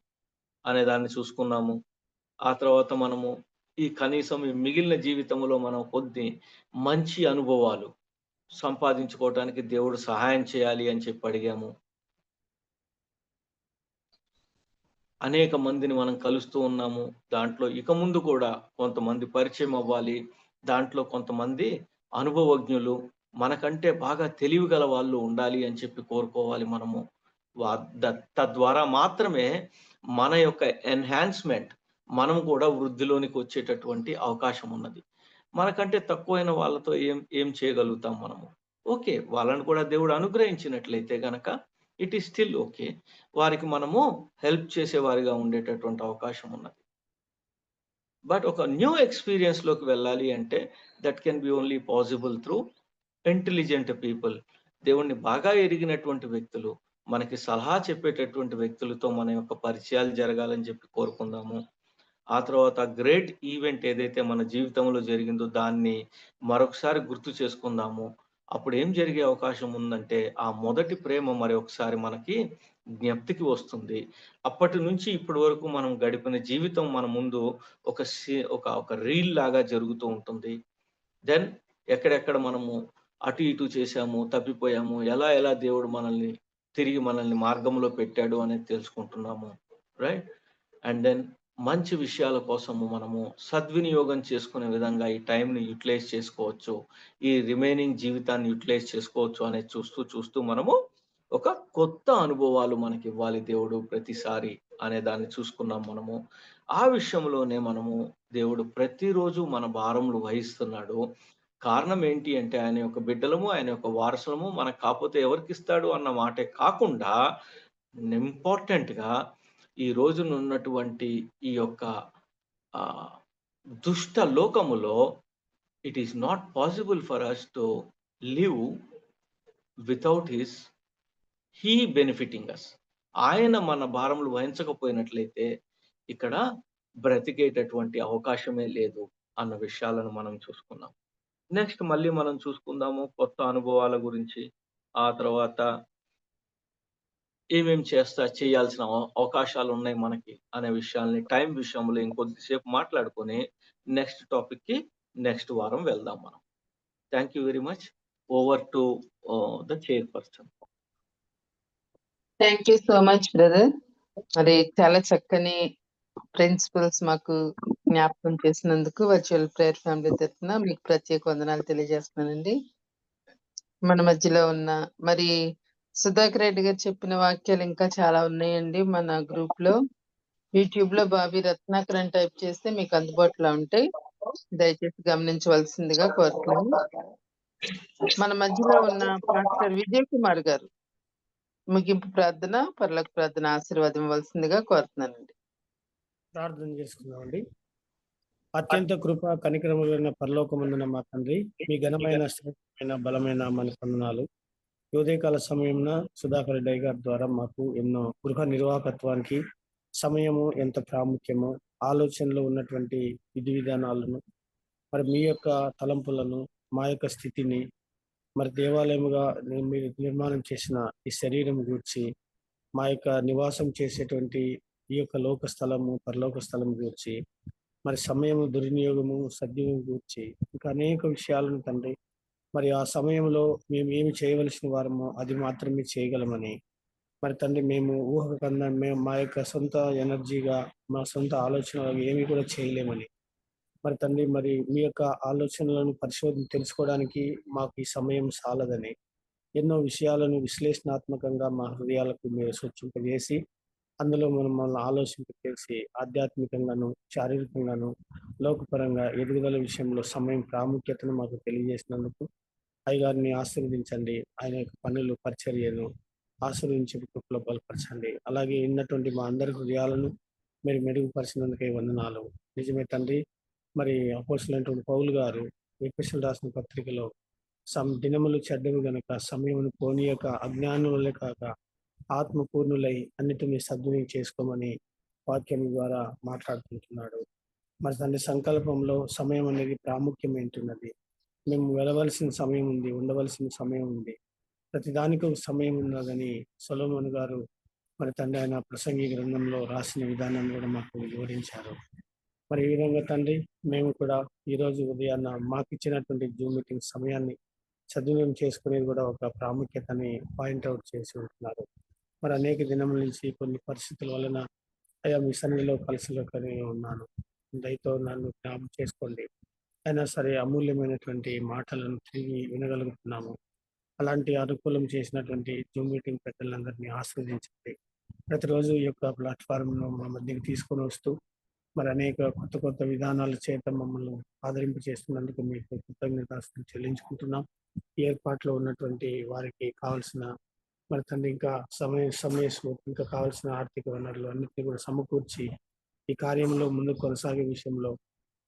అనే దాన్ని చూసుకున్నాము. ఆ తర్వాత మనము ఈ కనీసం ఈ మిగిలిన జీవితంలో మనం కొద్ది మంచి అనుభవాలు సంపాదించుకోవటానికి దేవుడు సహాయం చేయాలి అని చెప్పి అడిగాము. అనేక మందిని మనం కలుస్తూ ఉన్నాము. దాంట్లో ఇక ముందు కూడా కొంతమంది పరిచయం అవ్వాలి. దాంట్లో కొంతమంది అనుభవజ్ఞులు, మనకంటే బాగా తెలివి గల వాళ్ళు ఉండాలి అని చెప్పి కోరుకోవాలి మనము. తద్వారా మాత్రమే మన యొక్క ఎన్హాన్స్మెంట్, మనం కూడా వృద్ధిలోనికి వచ్చేటటువంటి అవకాశం ఉన్నది. మనకంటే తక్కువైన వాళ్ళతో ఏం చేయగలుగుతాం మనము? ఓకే, వాళ్ళని కూడా దేవుడు అనుగ్రహించినట్లయితే గనక ఇట్ ఈస్ స్టిల్ ఓకే, వారికి మనము హెల్ప్ చేసేవారిగా ఉండేటటువంటి అవకాశం ఉన్నది. బట్ ఒక న్యూ ఎక్స్పీరియన్స్ లోకి వెళ్ళాలి అంటే that can be only possible through intelligent people. దేవుణ్ణి బాగా ఎరిగినటువంటి వ్యక్తులు, మనకి సలహా చెప్పేటటువంటి వ్యక్తులతో మన యొక్క పరిచయాలు జరగాలని చెప్పి కోరుకుందాము. ఆ తర్వాత గ్రేట్ ఈవెంట్ ఏదైతే మన జీవితంలో జరిగిందో దాన్ని మరొకసారి గుర్తు చేసుకుందాము. అప్పుడు ఏం జరిగే అవకాశం ఉందంటే ఆ మొదటి ప్రేమ మరి ఒకసారి మనకి జ్ఞప్తికి వస్తుంది. అప్పటి నుంచి ఇప్పటి వరకు మనం గడిపిన జీవితం మన ముందు ఒక రీల్ లాగా జరుగుతూ ఉంటుంది. దెన్ ఎక్కడెక్కడ మనము అటు ఇటు చేశాము, తప్పిపోయాము, ఎలా దేవుడు తిరిగి మనల్ని మార్గంలో పెట్టాడు అనేది తెలుసుకుంటున్నాము. రైట్? అండ్ దెన్ మంచి విషయాల కోసము మనము సద్వినియోగం చేసుకునే విధంగా ఈ టైంని యూటిలైజ్ చేసుకోవచ్చు, ఈ రిమైనింగ్ జీవితాన్ని యూటిలైజ్ చేసుకోవచ్చు అనేది చూస్తూ మనము ఒక కొత్త అనుభవాలు మనకి ఇవ్వాలి దేవుడు ప్రతిసారి అనే దాన్ని చూసుకున్నాం మనము. ఆ విషయంలోనే మనము దేవుడు ప్రతిరోజు మన భారములు వహిస్తున్నాడు. కారణం ఏంటి అంటే ఆయన యొక్క బిడ్డలము, ఆయన యొక్క వారసులము, మనకు కాకపోతే ఎవరికి ఇస్తాడు అన్న మాటే కాకుండా ఇంపార్టెంట్గా ఈ రోజున ఉన్నటువంటి ఈ యొక్క దుష్ట లోకములో it is not possible for us to live without he benefiting us. ఆయన మన భారములు వహించకపోయినట్లయితే ఇక్కడ బ్రతికేటటువంటి అవకాశమే లేదు అన్న విషయాలను మనం చూసుకున్నాం. నెక్స్ట్ మళ్ళీ మనం చూసుకుందాము కొత్త అనుభవాల గురించి. ఆ తర్వాత ఏమేం చేయాల్సిన అవకాశాలు ఉన్నాయి మనకి అనే విషయాల్ని టైం విషయంలో ఇంకొద్దిసేపు మాట్లాడుకొని నెక్స్ట్ టాపిక్ కి నెక్స్ట్ వారం వెళ్దాం మనం. Thank you very much. Over to the chairperson. Thank you so much brother. మరి చాలా చక్కని ప్రిన్సిపల్స్ మాకు జ్ఞాపకం చేసినందుకు వర్చువల్ ప్రేయర్ ఫ్యామిలీ తరఫున మీకు ప్రత్యేక వందనాలు తెలియజేస్తున్నానండి. మన మధ్యలో ఉన్న మరి సుధాకర్ రెడ్డి గారు చెప్పిన వాక్యాలు ఇంకా చాలా ఉన్నాయండి. మన గ్రూప్ లో యూట్యూబ్ లో బాబీ రత్నాకర్ అని టైప్ చేస్తే మీకు అందుబాటులో ఉంటాయి, దయచేసి గమనించవలసిందిగా కోరుతున్నాను. మన మధ్యలో ఉన్న పాస్టర్ విజయ్ కుమార్ గారు ముగింపు ప్రార్థన, పరలోక ప్రార్థన ఆశీర్వాదం ఇవ్వాల్సిందిగా కోరుతున్నానండి. ప్రార్థన చేసుకుందామండి. అత్యంత కృప కనికరములైన పరలోకమందున మా తండ్రి, మీ ఘనమైన శ్రేష్టమైన బలమైన మన వందనాలు. ఉదయకాల సమయంన సుధాకర్ రెడ్డి గారి ద్వారా మాకు ఎన్నో గృహ నిర్వాహకత్వానికి సమయము ఎంత ప్రాముఖ్యమో, ఆలోచనలో ఉన్నటువంటి విధి విధానాలను, మరి మీ యొక్క తలంపులను, మా యొక్క స్థితిని, మరి దేవాలయముగా మీరు నిర్మాణం చేసిన ఈ శరీరం గూర్చి, మా యొక్క నివాసం చేసేటువంటి ఈ యొక్క లోక స్థలము, పరలోక స్థలం గూర్చి, మరి సమయము దుర్వినియోగము, సద్వినియోగం గూర్చి ఇంకా అనేక విషయాలను తండ్రి, మరి ఆ సమయంలో మేము ఏమి చేయవలసిన వారమో అది మాత్రమే చేయగలమని, మరి తండ్రి మేము ఊహకు కన్నా మేము మా యొక్క సొంత ఎనర్జీగా, మా సొంత ఆలోచనలు ఏమి కూడా చేయలేమని, మరి తండ్రి మరి మీ యొక్క ఆలోచనలను పరిశోధన తెలుసుకోవడానికి మాకు ఈ సమయం సాలదని, ఎన్నో విషయాలను విశ్లేషణాత్మకంగా మా హృదయాలకు మీరు సూచింపజేసి, అందులో మనల్ని ఆలోచింపజేసి ఆధ్యాత్మికంగాను, శారీరకంగాను, లోకపరంగా ఎదుగుదల విషయంలో సమయం ప్రాముఖ్యతను మాకు తెలియజేసినందుకు అయ్యగారిని ఆశీర్వదించండి. ఆయన యొక్క పనులు, పరిచర్యను ఆశీర్వదించి కృపలో బలపరచండి. అలాగే ఉన్నటువంటి మా అందరి హృదయాలను మీరు మెరుగుపరిచినందుకే వందనాలు. నిజమే తండ్రి, మరి అపోస్తలుడైనటువంటి పౌలు గారు ఎఫెసీయులకు రాసిన పత్రికలో దినములు చెడ్డవి గనుక సమయమును పోనీయక అజ్ఞానులే కాక ఆత్మపూర్ణులై అన్నిటిని సద్వినియోగం చేసుకోమని వాక్యం ద్వారా మాట్లాడుకుంటున్నాడు. మరి తండ్రి సంకల్పంలో సమయం అనేది ప్రాముఖ్యం ఏంటున్నది. మేము వెళ్ళవలసిన సమయం ఉంది, ఉండవలసిన సమయం ఉంది, ప్రతిదానికి ఒక సమయం ఉన్నదని సొలొమోను గారు మరి తండ్రి ఆయన ప్రసంగి గ్రంథంలో రాసిన విధానం కూడా మాకు వివరించారు. మరి ఈ విధంగా తండ్రి మేము కూడా ఈరోజు ఉదయాన్న మాకు ఇచ్చినటువంటి జూమ్ మీటింగ్ సమయాన్ని సద్వినియోగం చేసుకునేది కూడా ఒక ప్రాముఖ్యతని పాయింట్అవుట్ చేసి ఉంటున్నారు. మరి అనేక దినముల నుంచి కొన్ని పరిస్థితుల వలన అయ్యా మీ సన్నిధిలో కలిసిలోకనే ఉన్నాను, దయతో నన్ను జ్ఞాపకం చేసుకోండి. అయినా సరే అమూల్యమైనటువంటి మాటలను తిరిగి వినగలుగుతున్నాము. అలాంటి అనుకూలం చేసినటువంటి జూమ్ మీటింగ్ పెద్దలందరినీ ఆస్వాదించండి. ప్రతిరోజు ఈ యొక్క ప్లాట్ఫామ్ను మా మధ్యకి తీసుకొని వస్తూ మరి అనేక కొత్త కొత్త విధానాల చేత మమ్మల్ని ఆదరింపు చేస్తున్నందుకు మీకు కృతజ్ఞతలు చెల్లించుకుంటున్నాం. ఈ ఏర్పాట్లో ఉన్నటువంటి వారికి కావాల్సిన మరి తండ్రి ఇంకా ఇంకా కావాల్సిన ఆర్థిక వనరులు అన్నింటినీ కూడా సమకూర్చి ఈ కార్యంలో ముందు కొనసాగే విషయంలో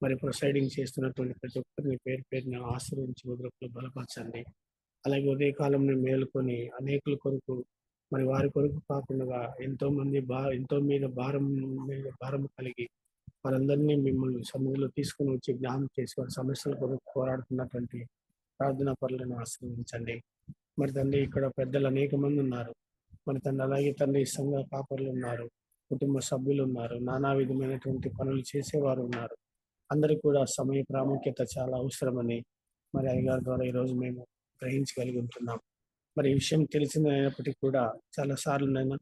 మరి ప్రొసైడింగ్ చేస్తున్నటువంటి ప్రతి ఒక్కరిని పేరు పేరుని ఆశ్రయించి వదులకు బలపరచండి. అలాగే ఉదయకాలంలో మేలుకొని అనేకుల కొరకు మరి వారి కొరకు కాకుండా ఎంతో మీద భారం కలిగి వారందరినీ మిమ్మల్ని సన్నిధిలో తీసుకుని వచ్చి జ్ఞానం చేసి వారి సమస్యల కొరకు పోరాడుతున్నటువంటి ప్రార్థనా పరులను ఆశ్రయించండి. మరి తండ్రి ఇక్కడ పెద్దలు అనేక మంది ఉన్నారు. మరి తండ్రి అలాగే తండ్రి సంఘ కాపరులు ఉన్నారు, కుటుంబ సభ్యులు ఉన్నారు, నానా విధమైనటువంటి పనులు చేసేవారు ఉన్నారు. అందరికీ కూడా సమయ ప్రాముఖ్యత చాలా అవసరమని మరి అయ్యగారి ద్వారా ఈరోజు మేము గ్రహించగలిగి ఉంటున్నాం. మరి ఈ విషయం తెలిసినప్పటికీ కూడా చాలా సార్లు నైనా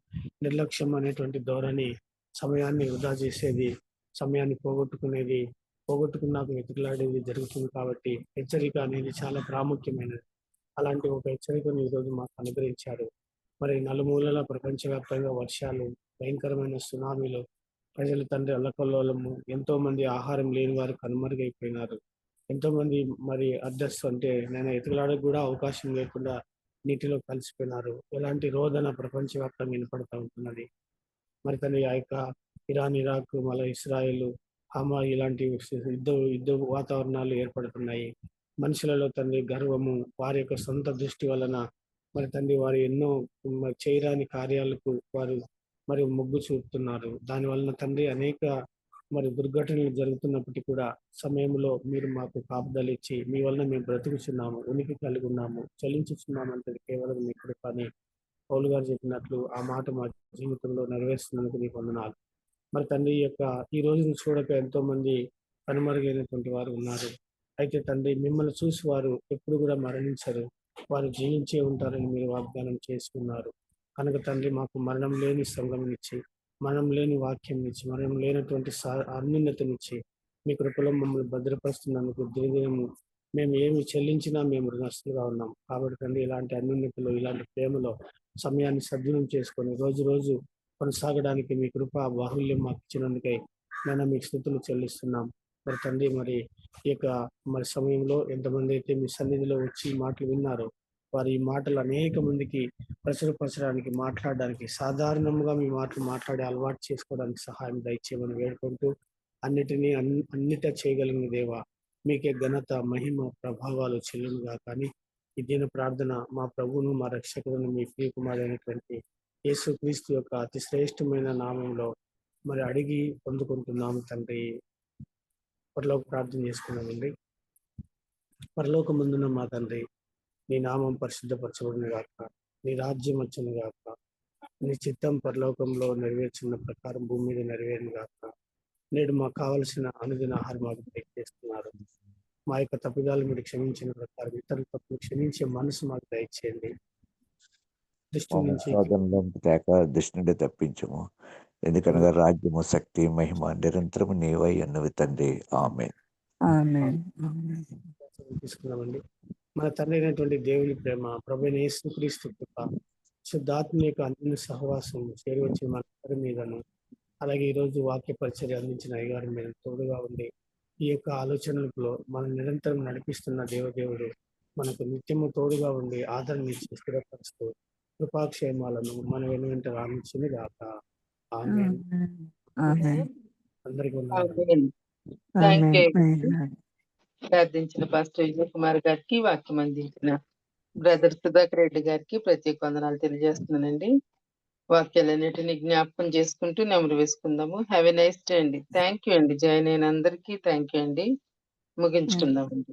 నిర్లక్ష్యం అనేటువంటి ధోరణి, సమయాన్ని వృధా చేసేది, సమయాన్ని పోగొట్టుకున్నాక వెతుకులాడేది జరుగుతుంది. కాబట్టి హెచ్చరిక అనేది చాలా ప్రాముఖ్యమైనది. అలాంటి ఒక హెచ్చరికను ఈరోజు మాకు అనుగ్రహించారు. మరి నలుమూలల ప్రపంచవ్యాప్తంగా వర్షాలు, భయంకరమైన సునామీలు, ప్రజల తండ్రి అల్లకల్లోలము, ఎంతో మంది ఆహారం లేని వారు కనుమరుగైపోయినారు. ఎంతో మంది మరి అడ్రస్ అంటే నేను ఎతుకులాడకు కూడా అవకాశం లేకుండా నీటిలో కలిసిపోయినారు. ఎలాంటి రోదన ప్రపంచవ్యాప్తంగా వినపడుతూ ఉంటున్నది. మరి తన ఆ యొక్క ఇరాన్, ఇరాక్, మళ్ళీ ఇస్రాయేల్, హమా ఇలాంటి యుద్ధ వాతావరణాలు ఏర్పడుతున్నాయి. మనుషులలో తండ్రి గర్వము, వారి యొక్క సొంత దృష్టి వలన మరి తండ్రి వారు ఎన్నో చేయరాని కార్యాలకు వారు మరి మొగ్గు చూపుతున్నారు. దాని వలన తండ్రి అనేక మరి దుర్ఘటనలు జరుగుతున్నప్పటికీ కూడా సమయంలో మీరు మాకు కాపుదలు ఇచ్చి మీ వలన మేము బ్రతుకుచున్నాము, ఉనికి కలిగి ఉన్నాము, చలించుచున్నాము అంటే కేవలం మీ కృపని పౌలు గారు చెప్పినట్లు ఆ మాట మా జీవితంలో నెరవేరుస్తున్నందుకు నీకు వందనాలు. మరి తండ్రి ఈ రోజును చూడక ఎంతో మంది కనుమరుగైనటువంటి వారు ఉన్నారు. అయితే తండ్రి మిమ్మల్ని చూసి వారు ఎప్పుడు కూడా మరణించరు, వారు జీవించే ఉంటారని మీరు వాగ్దానం చేసుకున్నారు. కనుక తండ్రి మాకు మరణం లేని సంఘంనిచ్చి, మరణం లేని వాక్యం ఇచ్చి, మరణం లేనటువంటి అన్యున్నతనిచ్చి మీ కృపలో మమ్మల్ని భద్రపరుస్తున్నందుకు దినదినము మేము ఏమి చెల్లించినా మేము నష్టంగా ఉన్నాం. కాబట్టి తండ్రి ఇలాంటి అన్యున్నతలో, ఇలాంటి ప్రేమలో సమయాన్ని సద్వినియోగం చేసుకొని రోజు రోజు కొనసాగడానికి మీ కృప బాహుల్యం మాకు ఇచ్చినందుకై నేను మీకు స్తుతులు చెల్లిస్తున్నాం. మరి తండ్రి మరి ఈ యొక్క మరి సమయంలో ఎంతమంది అయితే మీ సన్నిధిలో వచ్చి మాటలు విన్నారో వారి ఈ మాటలు అనేక మందికి ప్రచురపరచడానికి, మాట్లాడడానికి, సాధారణంగా మీ మాటలు మాట్లాడే అలవాటు చేసుకోవడానికి సహాయం దయచేయమని వేడుకుంటూ అన్నిటా చేయగలిగిన దేవా, మీకే ఘనత, మహిమ, ప్రభావాలు చెల్లునుగా. కానీ ఈ దిన ప్రార్థన మా ప్రభువును, మా రక్షకులను, మీ ప్రియకుమారైనటువంటి యేసుక్రీస్తు యొక్క అతి శ్రేష్టమైన నామంలో మరి అడిగి పొందుకుంటున్నాము తండ్రి. పరలోక ప్రార్థన చేసుకున్నామండి. పరలోకమందున మా తండ్రి, నీ నామం పరిశుద్ధపరచబడును గాక, నీ రాజ్యం వచ్చును గాక, నీ చిత్తం పరలోకంలో నెరవేర్చిన ప్రకారం భూమి మీద నెరవేరును గాక. నేడు మాకు కావలసిన అనుదిన ఆహారం మాకు దయచేస్తున్నారు. మా యొక్క తప్పిదాలు మీరు క్షమించిన ప్రకారం ఇతరుల తప్పులు క్షమించే మనసు మాకు దయచేయండి. దృష్టి నుంచి దృష్టి నుండి తప్పించము. ఎందుకనగా రాజ్యము, శక్తి, మహిమ నిరంతరము నీవై ఉన్నవి తండ్రి. ఆమేన్. తీసుకున్నామండి. మన తండ్రి అయినటువంటి దేవుని ప్రేమ, ప్రభువైన యేసుక్రీస్తు కృప, శుద్ధాత్మ యొక్క అన్ని సహవాసం చేరి వచ్చి మన అందరి మీదను, అలాగే ఈరోజు వాక్య పరిచర్య అందించిన అయ్యగారి మీద తోడుగా ఉండి ఈ యొక్క ఆలోచనలలో మనం నిరంతరం నడిపిస్తున్న దేవదేవుడు మనకు నిత్యము తోడుగా ఉండి ఆదరణ ఇచ్చి స్థిరపరుస్తూ కృపాక్షేమాలను మన వెనువెంట రామించింది గాక. ఆమేన్. అందరికీ ప్రార్థించిన పాస్టర్ విజయ్ కుమార్ గారికి, వాక్యం అందించిన బ్రదర్ సుధాకర్ రెడ్డి గారికి ప్రత్యేక వందనాలు తెలియజేస్తున్నానండి. వాక్యాలన్నిటిని జ్ఞాపకం చేసుకుంటూ నెమరు వేసుకుందాము. హ్యావ్ ఎ నైస్ డే అండి. థ్యాంక్ యూ అండి. జాయిన్ అయిన అందరికీ థ్యాంక్ యూ అండి. ముగించుకుందామండి.